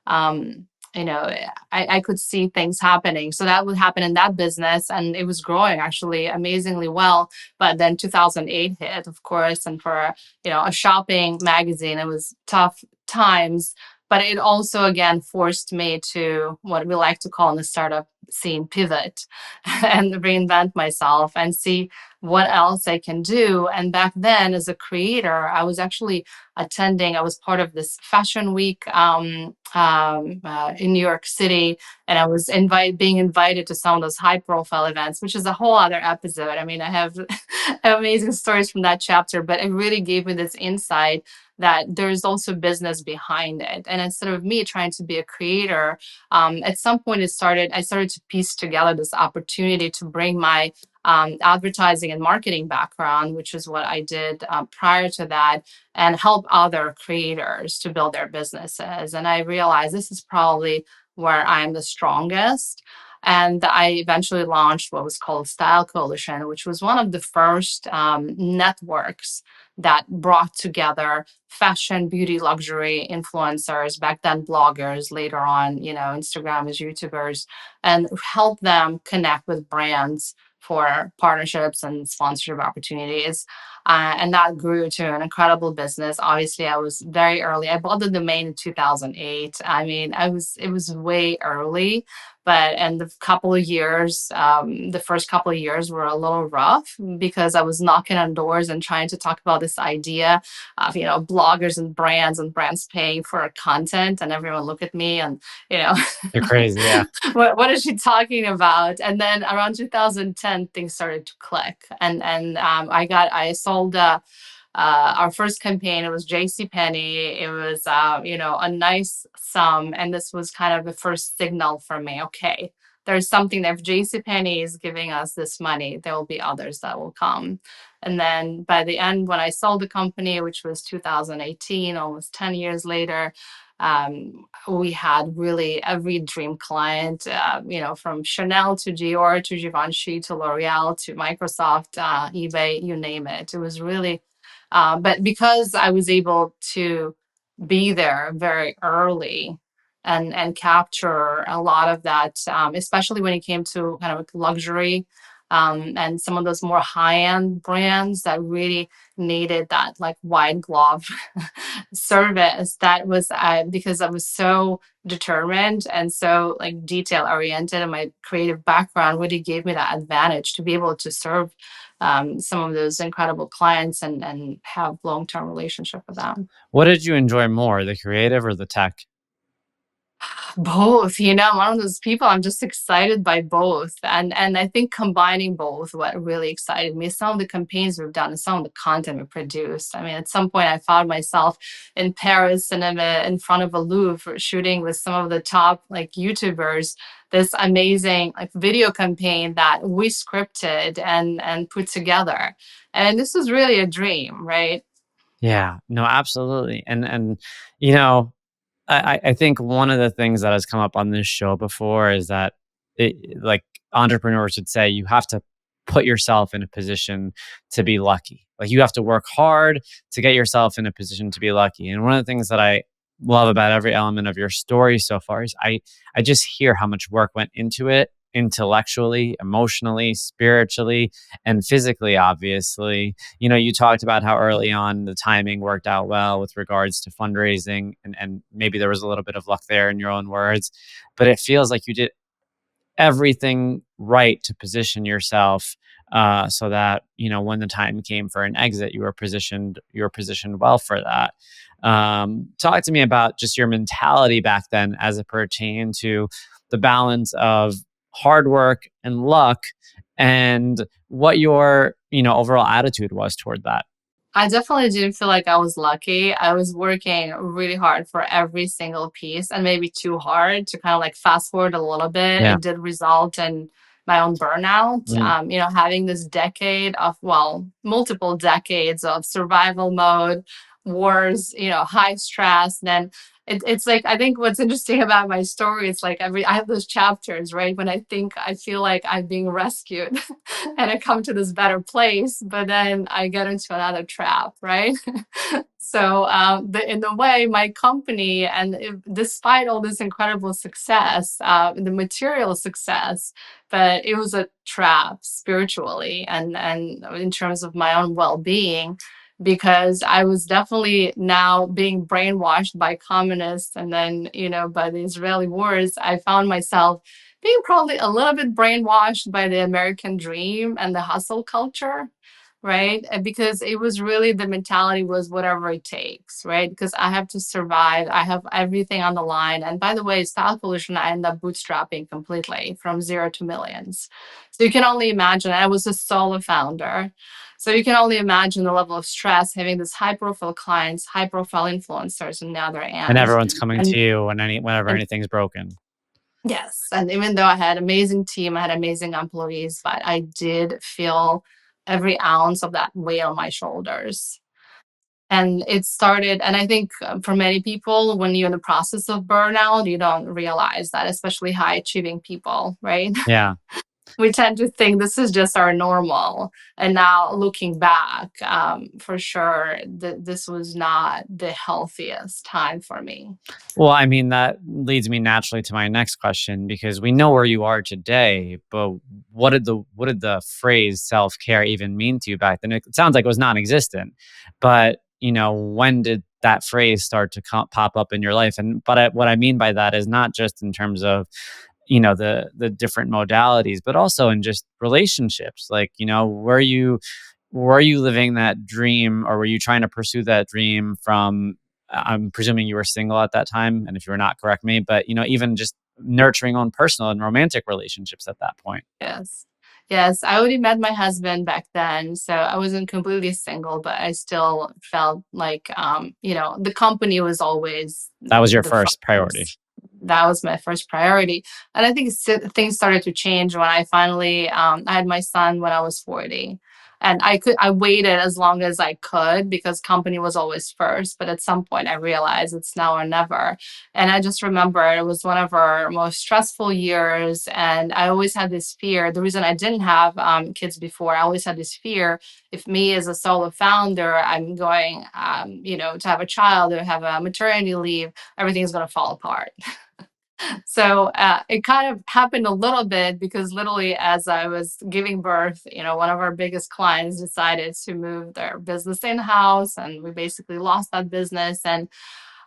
Speaker 1: um, you know, I could see things happening. So that would happen in that business, and it was growing actually amazingly well. But then 2008 hit, of course, and for a shopping magazine, it was tough times. But it also again forced me to what we like to call in the startup scene pivot and reinvent myself and see what else I can do. And back then, as a creator, I was actually I was part of this fashion week in New York City, and I was being invited to some of those high profile events, which is a whole other episode. I mean, I have amazing stories from that chapter, but it really gave me this insight that there's also business behind it. And instead of me trying to be a creator, at some point I started to piece together this opportunity to bring my advertising and marketing background, which is what I did prior to that, and help other creators to build their businesses. And I realized this is probably where I'm the strongest. And I eventually launched what was called Style Coalition, which was one of the first networks that brought together fashion, beauty, luxury influencers, back then bloggers, later on, Instagrammers, YouTubers, and help them connect with brands for partnerships and sponsorship opportunities. And that grew to an incredible business. Obviously, I was very early. I bought the domain in 2008. I mean, it was way early, but and the first couple of years were a little rough because I was knocking on doors and trying to talk about this idea of bloggers and brands paying for content, and everyone look at me and you know
Speaker 2: You're crazy. Yeah.
Speaker 1: what is she talking about? And then around 2010, things started to click, and I sold. Our first campaign, it was J.C. Penney. It was a nice sum, and this was kind of the first signal for me. Okay, there's something that if J.C. Penney is giving us this money, there will be others that will come. And then by the end, when I sold the company, which was 2018, almost 10 years later, we had really every dream client, from Chanel to Dior to Givenchy to L'Oreal to Microsoft, eBay, you name it. It was really, but because I was able to be there very early and capture a lot of that, especially when it came to kind of luxury, and some of those more high-end brands that really needed that like white glove service. That was because I was so determined and so like detail oriented, and my creative background really gave me that advantage to be able to serve some of those incredible clients and have long-term relationship with them.
Speaker 2: What did you enjoy more, the creative or the tech?
Speaker 1: Both, I'm one of those people, I'm just excited by both. And I think combining both, what really excited me, some of the campaigns we've done and some of the content we produced. I mean, at some point I found myself in Paris and in front of a Louvre shooting with some of the top like YouTubers, this amazing like video campaign that we scripted and put together. And this was really a dream, right?
Speaker 2: Yeah, no, absolutely. And you know, I think one of the things that has come up on this show before is that like entrepreneurs would say, you have to put yourself in a position to be lucky. Like you have to work hard to get yourself in a position to be lucky. And one of the things that I love about every element of your story so far is I just hear how much work went into it, intellectually, emotionally, spiritually, and physically, obviously. You talked about how early on the timing worked out well with regards to fundraising, and maybe there was a little bit of luck there in your own words, but it feels like you did everything right to position yourself, so that when the time came for an exit, you were positioned well for that. Talk to me about just your mentality back then as it pertained to the balance of hard work and luck, and what your overall attitude was toward that.
Speaker 1: I definitely didn't feel like I was lucky. I was working really hard for every single piece and maybe too hard to kind of like fast forward a little bit.
Speaker 2: Yeah.
Speaker 1: It did result in my own burnout.
Speaker 2: Mm.
Speaker 1: Having this decade of, well, multiple decades of survival mode, wars, high stress. Then it's like, I think what's interesting about my story is like I have those chapters, right? When I feel like I'm being rescued and I come to this better place, but then I get into another trap, right? So, in a way, my company, and despite all this incredible success, the material success, but it was a trap spiritually and in terms of my own well being. Because I was definitely now being brainwashed by communists and then, by the Israeli wars, I found myself being probably a little bit brainwashed by the American dream and the hustle culture, right? And because it was really the mentality was whatever it takes, right? Because I have to survive, I have everything on the line. And by the way, style pollution, I ended up bootstrapping completely from zero to millions. So you can only imagine, I was a solo founder. So you can only imagine the level of stress having this high profile clients, high profile influencers on the other
Speaker 2: And
Speaker 1: end.
Speaker 2: everyone's coming to
Speaker 1: And
Speaker 2: you whenever
Speaker 1: and
Speaker 2: anything's broken.
Speaker 1: yes, and even though I had amazing team, I had amazing employees, but I did feel every ounce of that weight on my shoulders. And it started, and I think for many people, when you're in the process of burnout, you don't realize that, especially high achieving people, right?
Speaker 2: Yeah.
Speaker 1: We tend to think this is just our normal. And now looking back, for sure, this was not the healthiest time for me.
Speaker 2: Well, I mean, that leads me naturally to my next question because we know where you are today, but what did the phrase self-care even mean to you back then? It sounds like it was non-existent, but when did that phrase start to pop up in your life? And what I mean by that is not just in terms of the different modalities, but also in just relationships. Like, were you living that dream, or were you trying to pursue that dream from, I'm presuming you were single at that time, and if you were not, correct me, but even just nurturing own personal and romantic relationships at that point?
Speaker 1: Yes. Yes, I already met my husband back then, so I wasn't completely single, but I still felt like, the company was always
Speaker 2: That was your
Speaker 1: the
Speaker 2: first priority.
Speaker 1: focus. That was my first priority. And I think things started to change when I finally, I had my son when I was 40. And I waited as long as I could because company was always first. But at some point I realized it's now or never. And I just remember it was one of our most stressful years. And I always had this fear. The reason I didn't have kids before, I always had this fear if me as a solo founder, I'm going, to have a child or have a maternity leave, everything's going to fall apart. So it kind of happened a little bit because literally as I was giving birth, one of our biggest clients decided to move their business in-house and we basically lost that business. And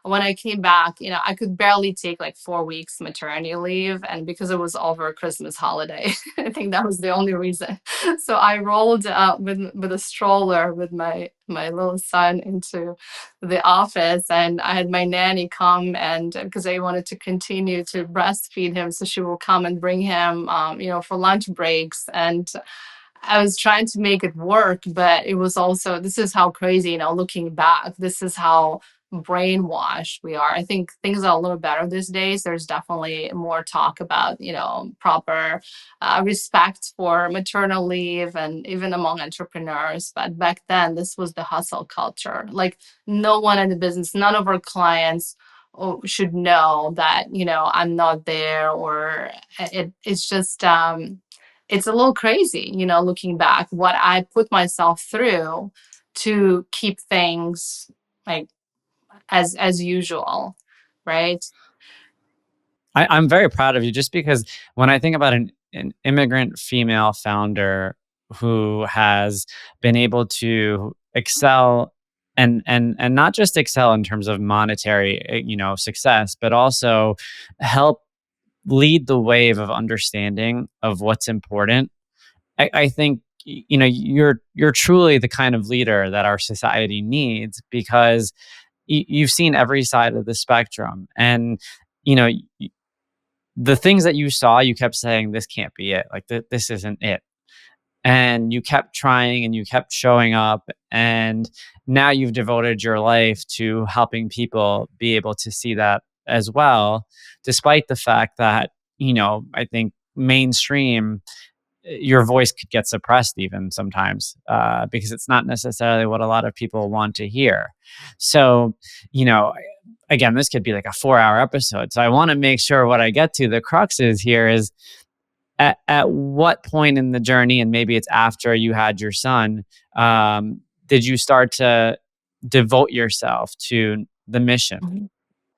Speaker 1: when I came back, I could barely take like 4 weeks maternity leave. And because it was over Christmas holiday, I think that was the only reason. So I rolled with a stroller with my little son into the office, and I had my nanny come, and because I wanted to continue to breastfeed him, so she will come and bring him, for lunch breaks. And I was trying to make it work, but it was also, this is how crazy, looking back, this is how brainwashed we are. I think things are a little better these days. There's definitely more talk about, proper respect for maternal leave and even among entrepreneurs. But back then, this was the hustle culture. Like no one in the business, none of our clients should know that, I'm not there, or it's just, it's a little crazy, looking back, what I put myself through to keep things like as usual, right?
Speaker 2: I'm very proud of you just because when I think about an immigrant female founder who has been able to excel and not just excel in terms of monetary success, but also help lead the wave of understanding of what's important. I think you're truly the kind of leader that our society needs because you've seen every side of the spectrum. And you know the things that you saw, you kept saying, this can't be it. Like this isn't it. and you kept trying and you kept showing up, and now you've devoted your life to helping people be able to see that as well, despite the fact that, I think mainstream, your voice could get suppressed even sometimes, because it's not necessarily what a lot of people want to hear. So, you know, again, this could be like a 4-hour episode. So I want to make sure what I get to, the crux is here is, at what point in the journey, and maybe it's after you had your son, did you start to devote yourself to the mission?
Speaker 1: Mhm.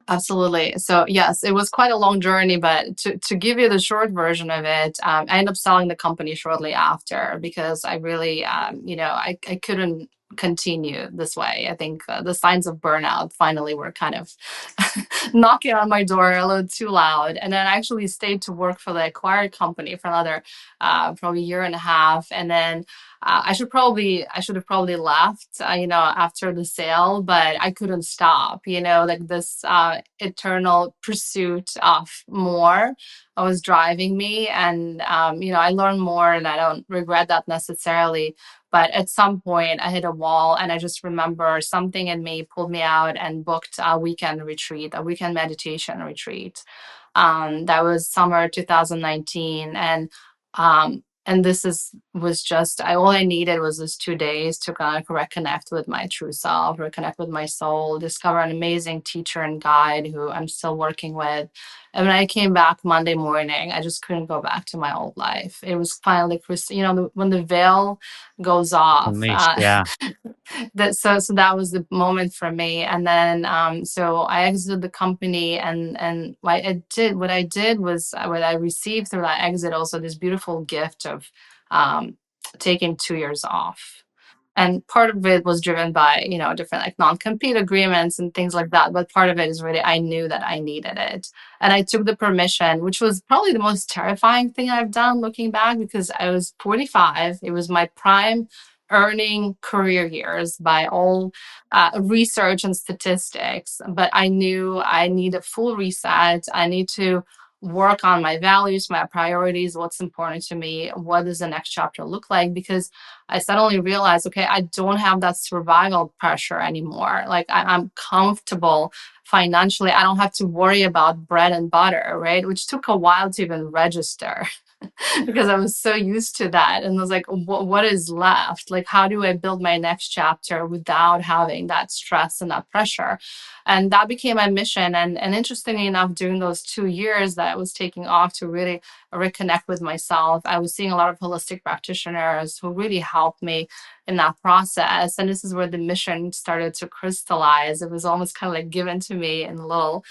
Speaker 1: Absolutely. So yes, it was quite a long journey, but to give you the short version of it, I ended up selling the company shortly after because I really, I couldn't continue this way. I think the signs of burnout finally were kind of knocking on my door a little too loud. And then I actually stayed to work for the acquired company for another probably year and a half, and then I should have probably left, after the sale, but I couldn't stop, like this eternal pursuit of more was driving me. And, I learned more and I don't regret that necessarily. But at some point I hit a wall and I just remember something in me pulled me out and booked a weekend retreat, a weekend meditation retreat. That was summer 2019. And this was just all I needed was this 2 days to kind of reconnect with my true self, reconnect with my soul, discover an amazing teacher and guide who I'm still working with. And when I came back Monday morning, I just couldn't go back to my old life. It was finally, when the veil goes off.
Speaker 2: Unleashed, yeah.
Speaker 1: So that was the moment for me. And then so I exited the company, and what I did was what I received through that exit, also this beautiful gift of um taking 2 years off. And part of it was driven by, different like non-compete agreements and things like that, but part of it is really I knew that I needed it. And I took the permission, which was probably the most terrifying thing I've done looking back, because I was 45. It was my prime earning career years by all research and statistics, but I knew I need a full reset. I need to work on my values, my priorities, what's important to me, what does the next chapter look like, because I suddenly realized, okay, I don't have that survival pressure anymore. Like I'm comfortable financially. I don't have to worry about bread and butter, right? Which took a while to even register because I was so used to that. And I was like, what is left? Like, how do I build my next chapter without having that stress and that pressure? And that became my mission. And interestingly enough, during those 2 years that I was taking off to really reconnect with myself, I was seeing a lot of holistic practitioners who really helped me in that process. And this is where the mission started to crystallize. It was almost kind of like given to me in little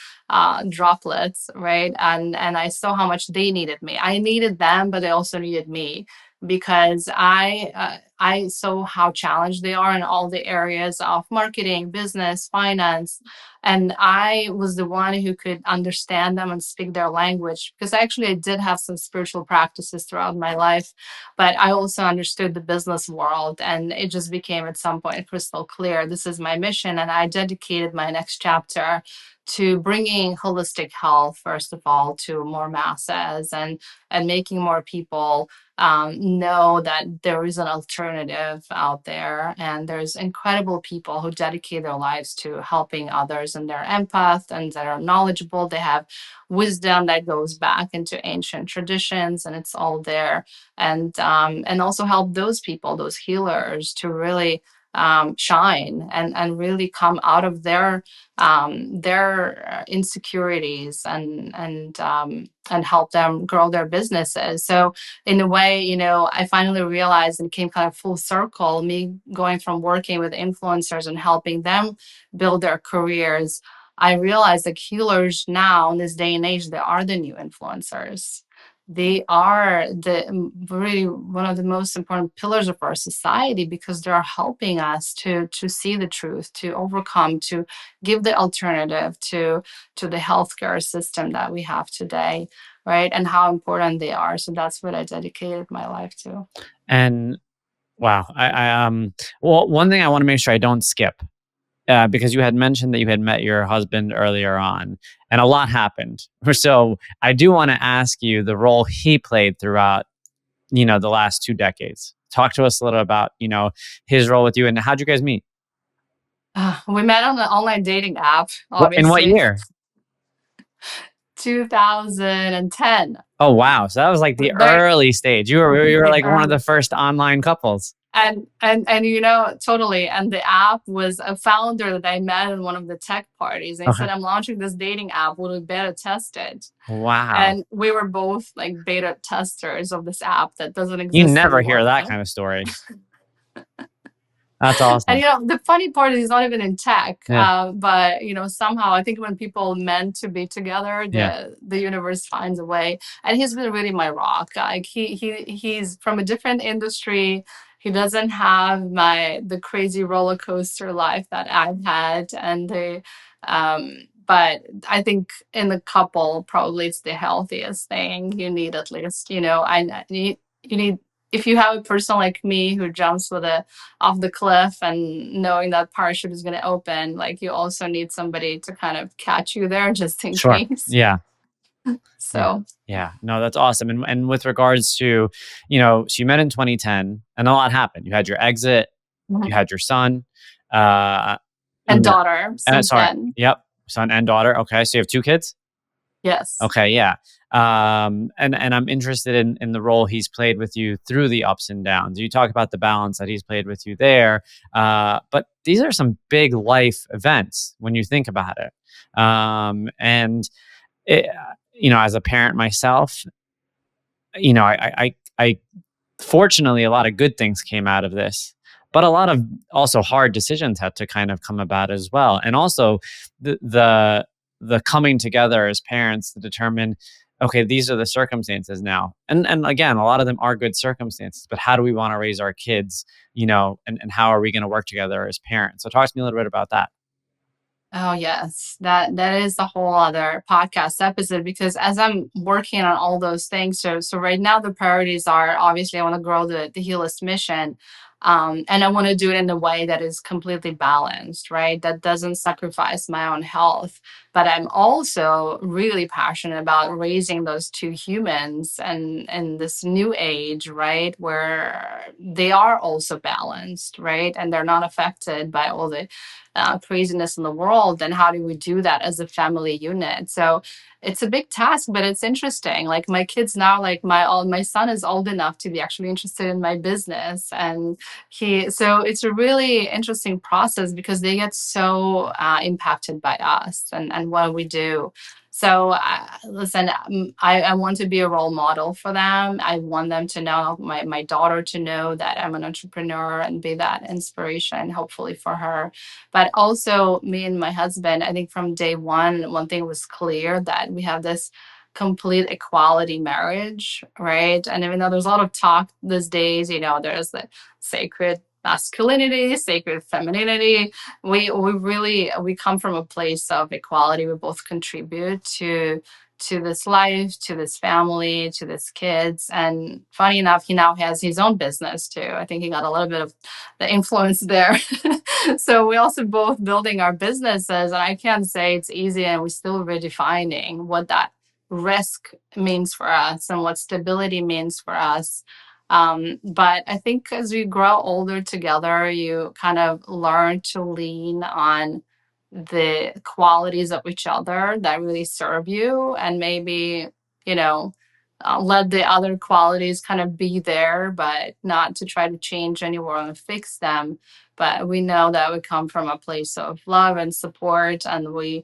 Speaker 1: droplets, right? And I saw how much they needed me. I needed them, but they also needed me, because I saw how challenged they are in all the areas of marketing, business, finance, and I was the one who could understand them and speak their language, because actually I did have some spiritual practices throughout my life, but I also understood the business world, and it just became at some point crystal clear. This is my mission, and I dedicated my next chapter to bringing holistic health, first of all, to more masses, and making more people know that there is an alternative out there, and there's incredible people who dedicate their lives to helping others, and they're empath and that are knowledgeable. They have wisdom that goes back into ancient traditions, and it's all there. And also help those people, those healers, to really shine and really come out of their insecurities, and help them grow their businesses. So in a way, I finally realized, and came kind of full circle, me going from working with influencers and helping them build their careers. I realized that healers now in this day and age, they are the new influencers. They are really one of the most important pillars of our society, because they're helping us to see the truth, to overcome, to give the alternative to the healthcare system that we have today, right? And how important they are. So that's what I dedicated my life to.
Speaker 2: And wow, well, one thing I want to make sure I don't skip, because you had mentioned that you had met your husband earlier on, and a lot happened. So I do want to ask you the role he played throughout, the last 2 decades Talk to us a little about, his role with you, and how'd you guys meet?
Speaker 1: We met on an online dating app,
Speaker 2: In what
Speaker 1: obviously.
Speaker 2: year?
Speaker 1: 2010.
Speaker 2: Oh, wow. So that was like the
Speaker 1: Very
Speaker 2: early stage. You were
Speaker 1: the
Speaker 2: like one of the first online couples.
Speaker 1: and totally. And the app was a founder that I met in one of the tech parties. And he
Speaker 2: Okay.
Speaker 1: said, I'm launching this dating app. Would we beta test it?
Speaker 2: Wow.
Speaker 1: And we were both like beta testers of this app that doesn't
Speaker 2: You
Speaker 1: exist
Speaker 2: never
Speaker 1: anymore.
Speaker 2: hear that kind of story. That's awesome.
Speaker 1: And the funny part is he's not even in tech,
Speaker 2: Yeah.
Speaker 1: but somehow I think when people meant to be together,
Speaker 2: Yeah.
Speaker 1: the universe finds a way. And he's been really my rock. Like he's from a different industry. He doesn't have the crazy roller coaster life that I've had, and but I think in the couple, probably it's the healthiest thing. You need at least, you need, if you have a person like me who jumps off the cliff and knowing that parachute is going to open, like you also need somebody to kind of catch you there just in
Speaker 2: Sure.
Speaker 1: case.
Speaker 2: Yeah. Yeah.
Speaker 1: So
Speaker 2: Yeah. No, that's awesome. And with regards to, so you met in 2010 and a lot happened. You had your exit, you
Speaker 1: Mhm.
Speaker 2: had your son, uh,
Speaker 1: And
Speaker 2: you know,
Speaker 1: daughter since
Speaker 2: sorry.
Speaker 1: then.
Speaker 2: Yep. Son and daughter. Okay. So you have two kids?
Speaker 1: Yes.
Speaker 2: Okay. Yeah. And I'm interested in the role he's played with you through the ups and downs. You talk about the balance that he's played with you there. But these are some big life events when you think about it. And it, as a parent myself, I fortunately, a lot of good things came out of this, but a lot of also hard decisions had to kind of come about as well. And also the coming together as parents to determine, okay, these are the circumstances now. And again, a lot of them are good circumstances, but how do we want to raise our kids, and how are we going to work together as parents? So talk to me a little bit about that.
Speaker 1: Oh yes, that is a whole other podcast episode, because as I'm working on all those things, so right now the priorities are, obviously I want to grow the Healist mission, and I want to do it in a way that is completely balanced, right? That doesn't sacrifice my own health, but I'm also really passionate about raising those two humans and this new age, right, where they are also balanced, right, and they're not affected by all the craziness in the world. Then how do we do that as a family unit? So it's a big task, but it's interesting. Like my kids now, like my son is old enough to be actually interested in my business, and so it's a really interesting process because they get so impacted by us and what we do. So listen, I want to be a role model for them. I want them to know, my daughter to know that I'm an entrepreneur and be that inspiration, hopefully for her. But also, me and my husband, I think from day one thing was clear, that we have this complete equality marriage, right? And even though there's a lot of talk these days, there's the sacred masculinity, sacred femininity. We come from a place of equality. We both contribute to this life, to this family, to this kids. And funny enough, he now has his own business too. I think he got a little bit of the influence there. So we also both building our businesses, and I can't say it's easy, and we're still redefining what that risk means for us and what stability means for us. But I think as we grow older together, you kind of learn to lean on the qualities of each other that really serve you, and maybe, you know, let the other qualities kind of be there, but not to try to change anyone or fix them. But we know that we come from a place of love and support, and we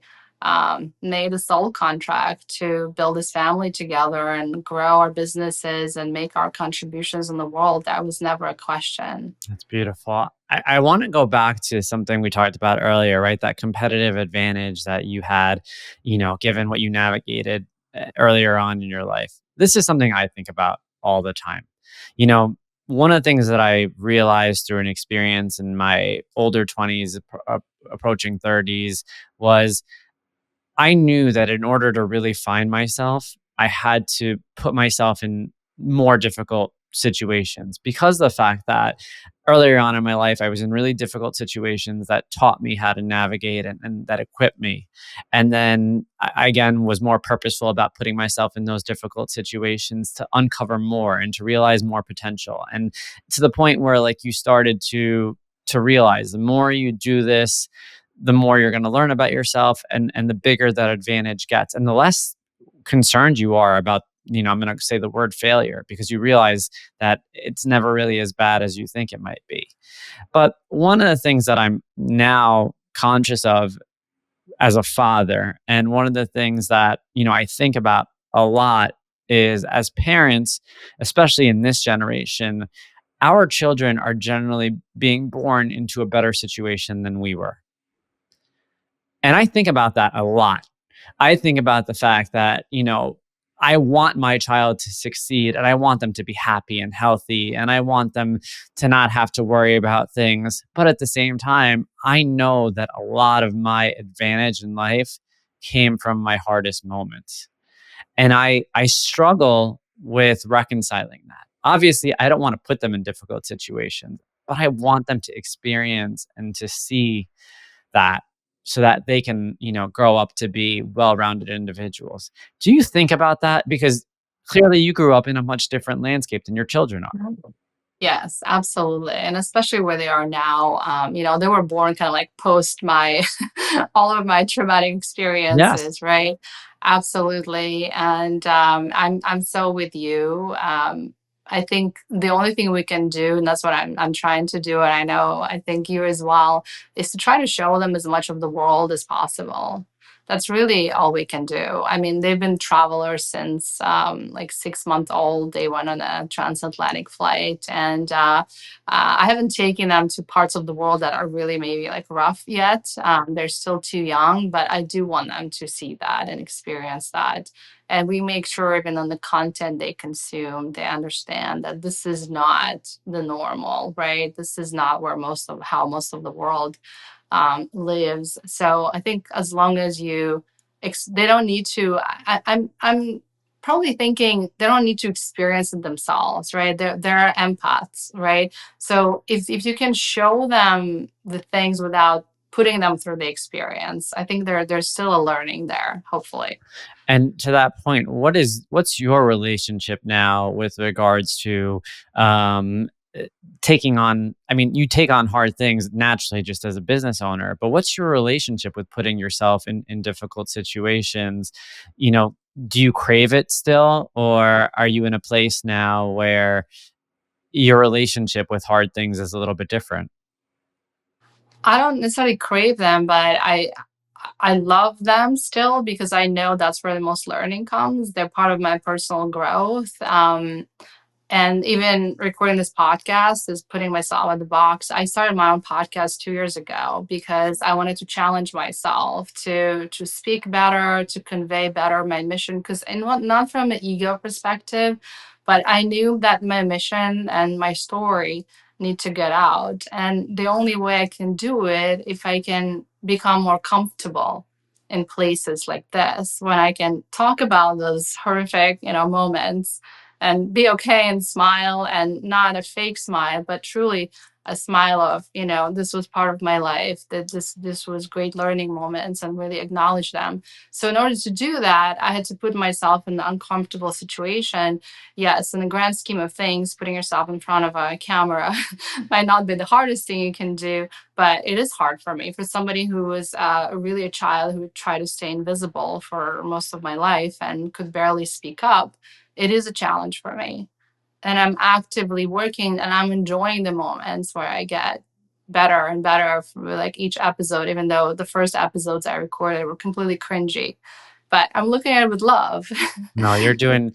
Speaker 1: made a soul contract to build this family together and grow our businesses and make our contributions in the world. That was never a question.
Speaker 2: That's beautiful. I want to go back to something we talked about earlier, right? That competitive advantage that you had, given what you navigated earlier on in your life. This is something I think about all the time. You know, One of the things that I realized through an experience in my older 20s, approaching 30s, was I knew that in order to really find myself, I had to put myself in more difficult situations, because of the fact that earlier on in my life, I was in really difficult situations that taught me how to navigate and that equipped me. And then I again was more purposeful about putting myself in those difficult situations to uncover more and to realize more potential. And to the point where like you started to realize the more you do this, the more you're going to learn about yourself, and the bigger that advantage gets and the less concerned you are about, I'm going to say the word failure, because you realize that it's never really as bad as you think it might be. But one of the things that I'm now conscious of as a father, and one of the things that, I think about a lot is, as parents, especially in this generation, our children are generally being born into a better situation than we were. And I think about that a lot. I think about the fact that, I want my child to succeed, and I want them to be happy and healthy, and I want them to not have to worry about things. But at the same time, I know that a lot of my advantage in life came from my hardest moments. And I struggle with reconciling that. Obviously, I don't want to put them in difficult situations, but I want them to experience and to see that, so that they can, grow up to be well-rounded individuals. Do you think about that? Because clearly you grew up in a much different landscape than your children are.
Speaker 1: Yes, absolutely. And especially where they are now, they were born kind of like post my all of my traumatic
Speaker 2: Yes.
Speaker 1: experiences, right? Absolutely. And I'm so with you. I think the only thing we can do, and that's what I'm trying to do, and I know I think you as well, is to try to show them as much of the world as possible. That's really all we can do. I mean, they've been travelers since like 6 months old. They went on a transatlantic flight, and I haven't taken them to parts of the world that are really maybe like rough yet. They're still too young, but I do want them to see that and experience that. And we make sure even on the content they consume, they understand that this is not the normal, right? This is not where most of the world lives. So I think as long as they don't need to. I'm probably thinking they don't need to experience it themselves, right? They're empaths, right? So if you can show them the things without putting them through the experience, I think there's still a learning there, hopefully.
Speaker 2: And to that point, what's your relationship now with regards to um, eh, taking on? I mean, you take on hard things naturally just as a business owner, but what's your relationship with putting yourself in difficult situations? You know, do you crave it still, or are you in a place now where your relationship with hard things is a little bit different?
Speaker 1: I don't necessarily crave them, but I love them still because I know that's where the most learning comes. They're part of my personal growth. And even recording this podcast is putting myself out of the box. I started my own podcast 2 years ago because I wanted to challenge myself to speak better, to convey better my mission. Because and not from an ego perspective, but I knew that my mission and my story need to get out. And the only way I can do it if I can become more comfortable in places like this, when I can talk about those horrific, moments and be okay and smile, and not a fake smile, but truly a smile of, this was part of my life, that this was great learning moments, and really acknowledge them. So in order to do that, I had to put myself in an uncomfortable situation. Yes, in the grand scheme of things, putting yourself in front of a camera might not be the hardest thing you can do, but it is hard for me. For somebody who was really a child who would try to stay invisible for most of my life and could barely speak up, it is a challenge for me. And I'm actively working, and I'm enjoying the moments where I get better and better for like each episode, even though the first episodes I recorded were completely cringy. But I'm looking at it with love.
Speaker 2: No, you're doing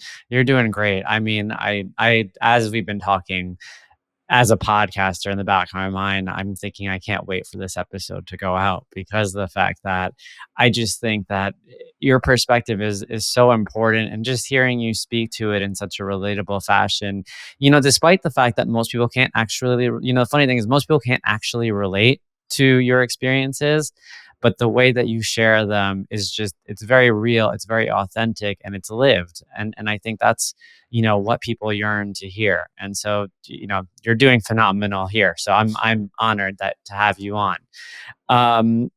Speaker 2: great. I mean, I as we've been talking, as a podcaster, in the back of my mind, I'm thinking I can't wait for this episode to go out, because of the fact that I just think that your perspective is so important, and just hearing you speak to it in such a relatable fashion. Despite the fact that most people can't actually, the funny thing is most people can't actually relate to your experiences, but the way that you share them is just, it's very real, it's very authentic, and it's lived. And I think that's, what people yearn to hear. And so, you're doing phenomenal here. So I'm honored that to have you on. Um,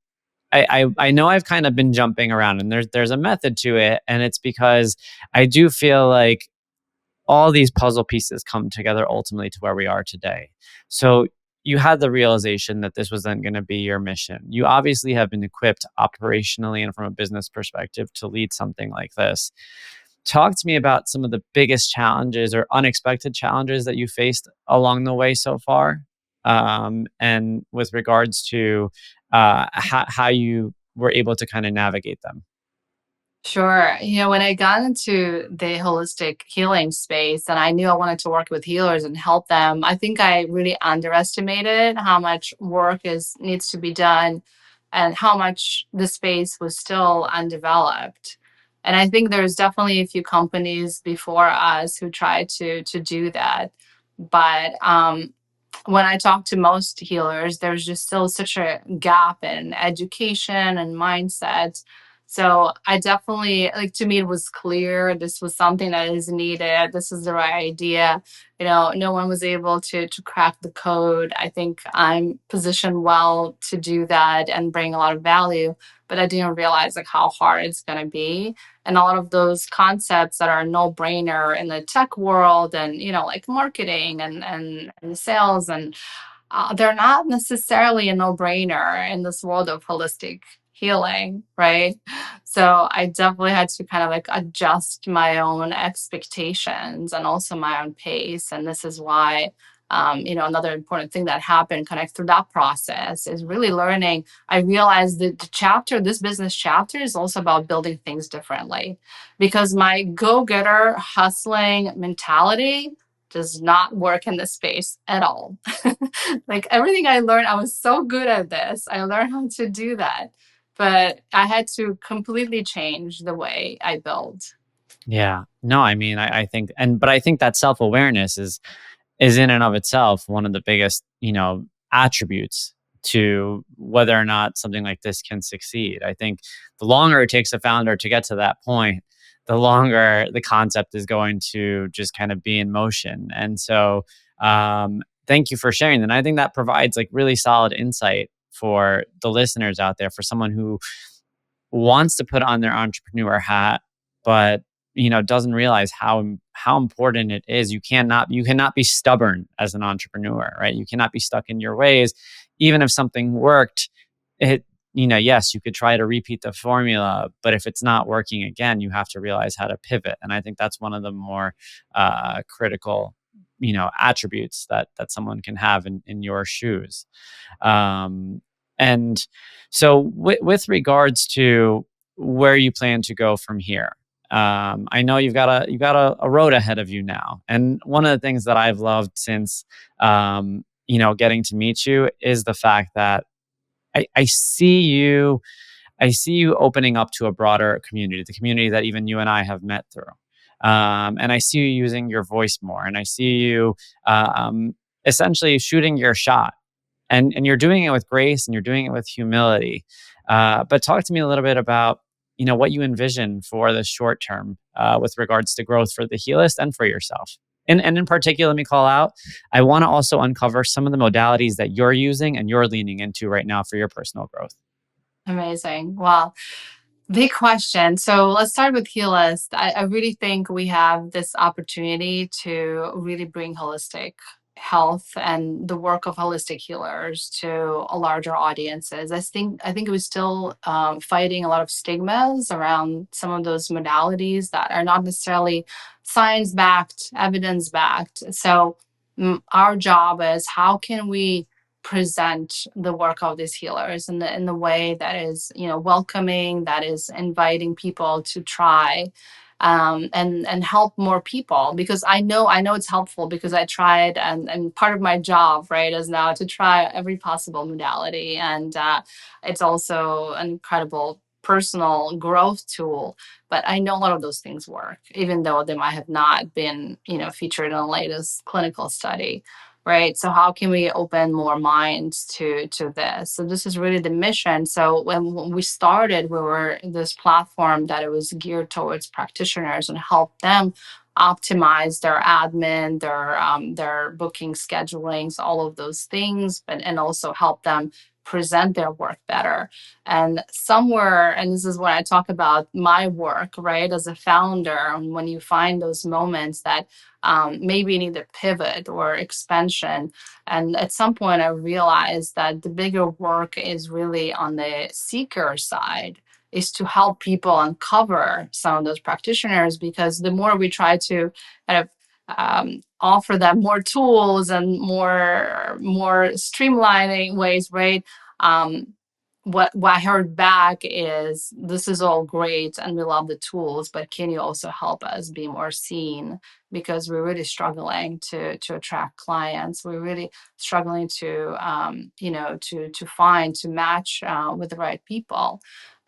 Speaker 2: I know I've kind of been jumping around, and there's a method to it, and it's because I do feel like all these puzzle pieces come together ultimately to where we are today. So you had the realization that this wasn't going to be your mission. You obviously have been equipped operationally and from a business perspective to lead something like this. Talk to me about some of the biggest challenges or unexpected challenges that you faced along the way so far, and with regards to how you were able to kind of navigate them.
Speaker 1: Sure. When I got into the holistic healing space and I knew I wanted to work with healers and help them, I think I really underestimated how much work is needs to be done and how much the space was still undeveloped. And I think there's definitely a few companies before us who tried to do that. But when I talk to most healers, there's just still such a gap in education and mindset. So I definitely, like, to me, it was clear this was something that is needed. This is the right idea. No one was able to crack the code. I think I'm positioned well to do that and bring a lot of value, but I didn't realize like how hard it's going to be. And a lot of those concepts that are no brainer in the tech world and like marketing and sales and they're not necessarily a no-brainer in this world of holistic healing, right? So I definitely had to kind of like adjust my own expectations and also my own pace. And this is why, another important thing that happened kind of through that process is really learning. I realized that this business chapter is also about building things differently because my go-getter hustling mentality does not work in this space at all. Like everything I learned, I was so good at this. I learned how to do that, but I had to completely change the way I build.
Speaker 2: Yeah. No, I mean, I think, but I think that self awareness is in and of itself one of the biggest, attributes to whether or not something like this can succeed. I think the longer it takes a founder to get to that point, the longer the concept is going to just kind of be in motion. And so, thank you for sharing that. And I think that provides like really solid insight for the listeners out there, for someone who wants to put on their entrepreneur hat, but doesn't realize how important it is. You cannot be stubborn as an entrepreneur, right? You cannot be stuck in your ways. Even if something worked, it yes, you could try to repeat the formula, but if it's not working again, you have to realize how to pivot. And I think that's one of the more critical attributes that someone can have in your shoes. And so, with regards to where you plan to go from here, I know you've got a road ahead of you now. And one of the things that I've loved since getting to meet you is the fact that I see you. I see you opening up to a broader community, the community that even you and I have met through. And I see you using your voice more, and I see you essentially shooting your shot, and you're doing it with grace and you're doing it with humility. But talk to me a little bit about what you envision for the short term with regards to growth for the Healist and for yourself. And in particular, let me call out, I want to also uncover some of the modalities that you're using and you're leaning into right now for your personal growth.
Speaker 1: Amazing. Well, big question. So let's start with Healist. I really think we have this opportunity to really bring holistic health and the work of holistic healers to a larger audiences. I think it was still fighting a lot of stigmas around some of those modalities that are not necessarily science backed, evidence backed. So our job is how can we present the work of these healers in the way that is welcoming, that is inviting people to try and help more people, because I know it's helpful because I tried, and part of my job, right, is now to try every possible modality. And it's also an incredible personal growth tool, but I know a lot of those things work even though they might have not been featured in the latest clinical study. right? So how can we open more minds to this? So this is really the mission. So when we started, we were this platform that it was geared towards practitioners and help them optimize their admin, their booking schedulings, all of those things, but and also help them present their work better. And somewhere, and this is when I talk about my work, right, as a founder, and when you find those moments that maybe need a pivot or expansion. And at some point, I realized that the bigger work is really on the seeker side, is to help people uncover some of those practitioners, because the more we try to kind of offer them more tools and more streamlining ways, right? Um, what I heard back is, this is all great and we love the tools, but can you also help us be more seen? Because we're really struggling to attract clients. We're really struggling to to find, to match with the right people.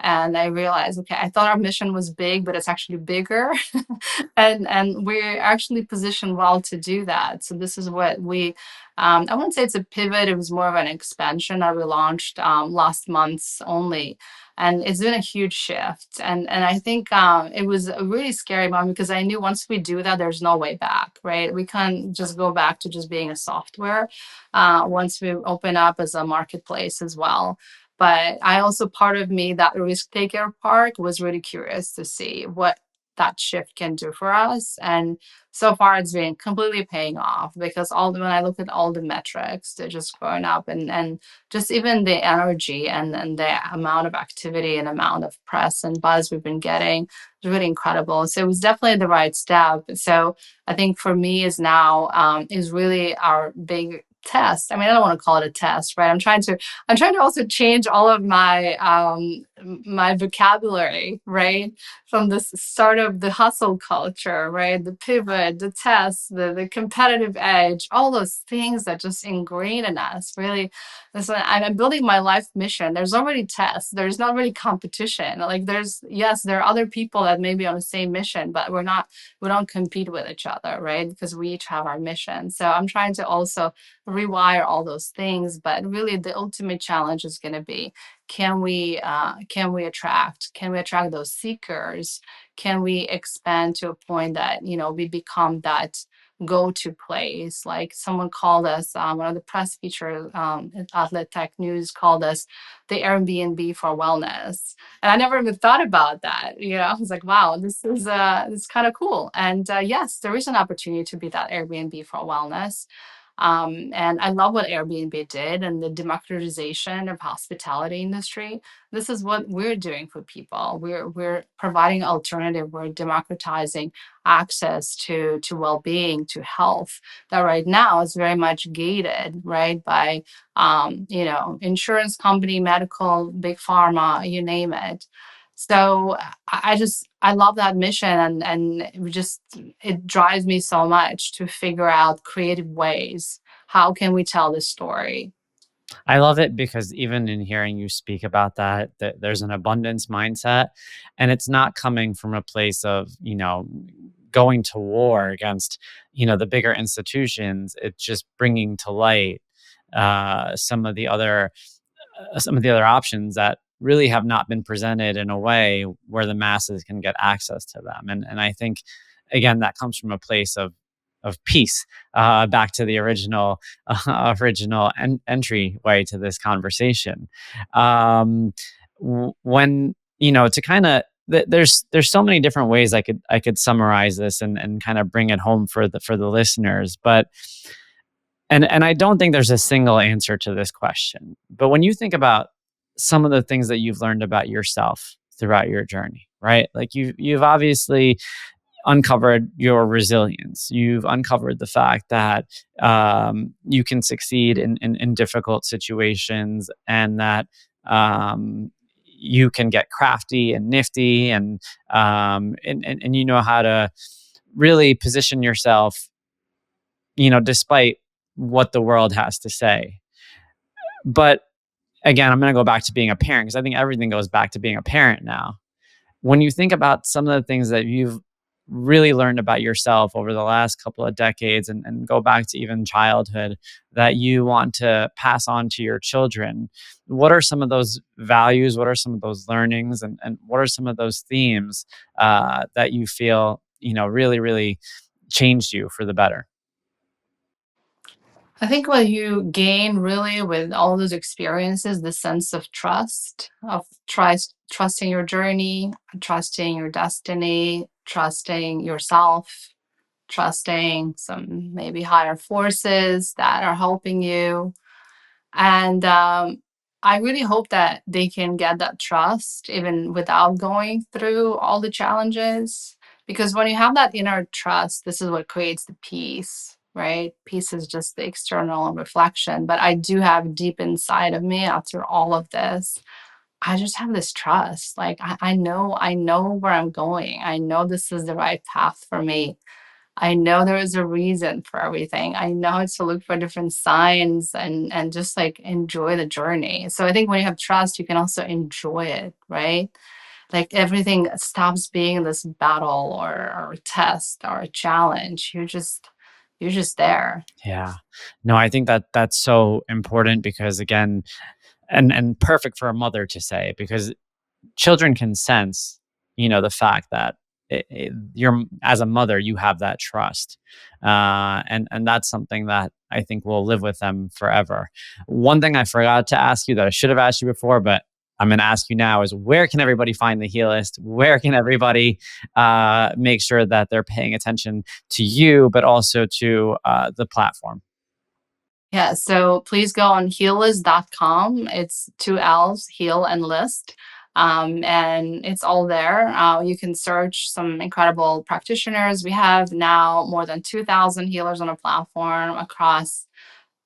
Speaker 1: And I realized, okay, I thought our mission was big, but it's actually bigger. And we're actually positioned well to do that. So this is what we I wouldn't say it's a pivot, it was more of an expansion that we launched last month only. And it's been a huge shift. And I think it was a really scary moment, because I knew once we do that, there's no way back, right? We can't just go back to just being a software once we open up as a marketplace as well. But I also, part of me, that risk taker part, was really curious to see what that shift can do for us. And so far it's been completely paying off, because when I look at all the metrics, they're just going up, and just even the energy and the amount of activity and amount of press and buzz we've been getting is really incredible. So it was definitely the right step. So I think for me is now is really our big test. I mean, I don't want to call it a test, right? I'm trying to also change all of my vocabulary, right? From this sort of the hustle culture, right? The pivot, the test, the competitive edge, all those things that just ingrained in us. Really, listen, I'm building my life mission. There's already tests. There's not really competition. Like yes, there are other people that may be on the same mission, but we don't compete with each other, right? Because we each have our mission. So I'm trying to also rewire all those things. But really, the ultimate challenge is going to be, can we attract those seekers? Can we expand to a point that we become that go-to place? Like someone called us, one of the press feature outlet Tech News called us the Airbnb for wellness, and I never even thought about that. I was like, wow, this is kind of cool. And yes, there is an opportunity to be that Airbnb for wellness. And I love what Airbnb did, and the democratization of hospitality industry. This is what we're doing for people. We're providing alternative. We're democratizing access to well-being, to health, that right now is very much gated, right, by insurance company, medical, big pharma, you name it. So I love that mission, and it drives me so much to figure out creative ways. How can we tell this story?
Speaker 2: I love it because even in hearing you speak about that there's an abundance mindset, and it's not coming from a place of, going to war against, the bigger institutions. It's just bringing to light some of the other options that really have not been presented in a way where the masses can get access to them. And I think, again, that comes from a place of peace. Back to the original entryway to this conversation. When to kind of there's so many different ways I could summarize this and kind of bring it home for the listeners, but and I don't think there's a single answer to this question. But when you think about some of the things that you've learned about yourself throughout your journey, right? Like you've obviously uncovered your resilience. You've uncovered the fact that you can succeed in difficult situations, and that you can get crafty and nifty, and you know how to really position yourself, despite what the world has to say. But again, I'm going to go back to being a parent, because I think everything goes back to being a parent now. When you think about some of the things that you've really learned about yourself over the last couple of decades and go back to even childhood that you want to pass on to your children? What are some of those values? What are some of those learnings? And what are some of those themes that you feel, really, really changed you for the better?
Speaker 1: I think what you gain really with all those experiences, the sense of trust, of trusting your journey, trusting your destiny, trusting yourself, trusting some maybe higher forces that are helping you. And I really hope that they can get that trust even without going through all the challenges. Because when you have that inner trust, this is what creates the peace, right? Peace is just the external reflection. But I do have deep inside of me after all of this, I just have this trust. Like I know where I'm going. I know this is the right path for me. I know there is a reason for everything. I know to look for different signs and just like enjoy the journey. So I think when you have trust, you can also enjoy it, right? Like everything stops being this battle or a test or a challenge. You're just there.
Speaker 2: Yeah. No, I think that that's so important because again, and perfect for a mother to say because children can sense, the fact that you're as a mother, you have that trust, and that's something that I think will live with them forever. One thing I forgot to ask you that I should have asked you before, but I'm going to ask you now is where can everybody find the Healist? Where can everybody make sure that they're paying attention to you, but also to the platform?
Speaker 1: Yeah, so please go on healist.com. It's two L's, heal and list. And it's all there. You can search some incredible practitioners. We have now more than 2,000 healers on a platform across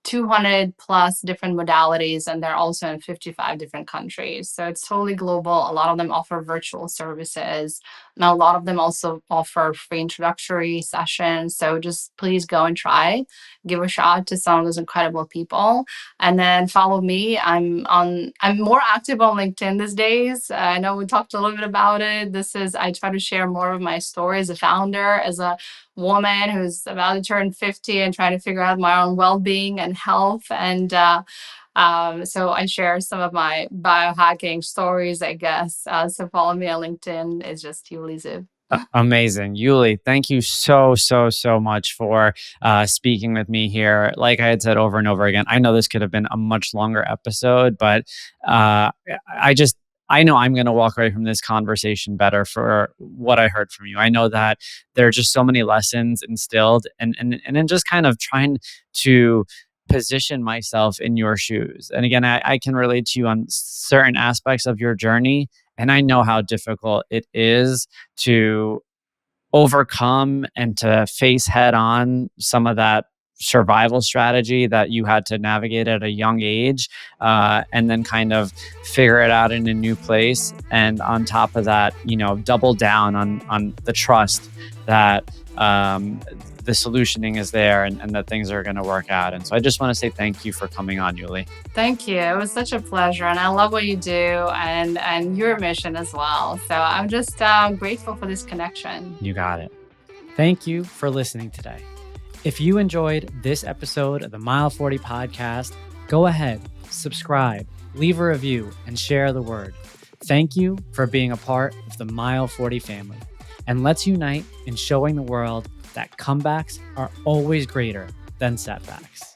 Speaker 1: 200 plus different modalities, and they're also in 55 different countries. So it's totally global. A lot of them offer virtual services. Now, a lot of them also offer free introductory sessions. So just please go and try, give a shot to some of those incredible people, and then follow me. I'm more active on LinkedIn these days. I know we talked a little bit about it. I try to share more of my story as a founder, as a woman who's about to turn 50 and trying to figure out my own well-being and health. And so I share some of my biohacking stories, I guess. So follow me on LinkedIn. It's just Yuli Ziv.
Speaker 2: Amazing. Yuli, thank you so, so, so much for speaking with me here. Like I had said over and over again, I know this could have been a much longer episode, but I just, I know I'm going to walk away from this conversation better for what I heard from you. I know that there are just so many lessons instilled and then just kind of trying to position myself in your shoes. And again, I can relate to you on certain aspects of your journey. And I know how difficult it is to overcome and to face head on some of that survival strategy that you had to navigate at a young age, and then kind of figure it out in a new place. And on top of that, double down on the trust that the solutioning is there and that things are going to work out. And so I just want to say thank you for coming on, Yuli.
Speaker 1: Thank you. It was such a pleasure, and I love what you do and your mission as well. So I'm just grateful for this connection.
Speaker 2: You got it.
Speaker 3: Thank you for listening today. If you enjoyed this episode of the Mile 40 podcast, go ahead, subscribe, leave a review, and share the word. Thank you for being a part of the Mile 40 family. And let's unite in showing the world that comebacks are always greater than setbacks.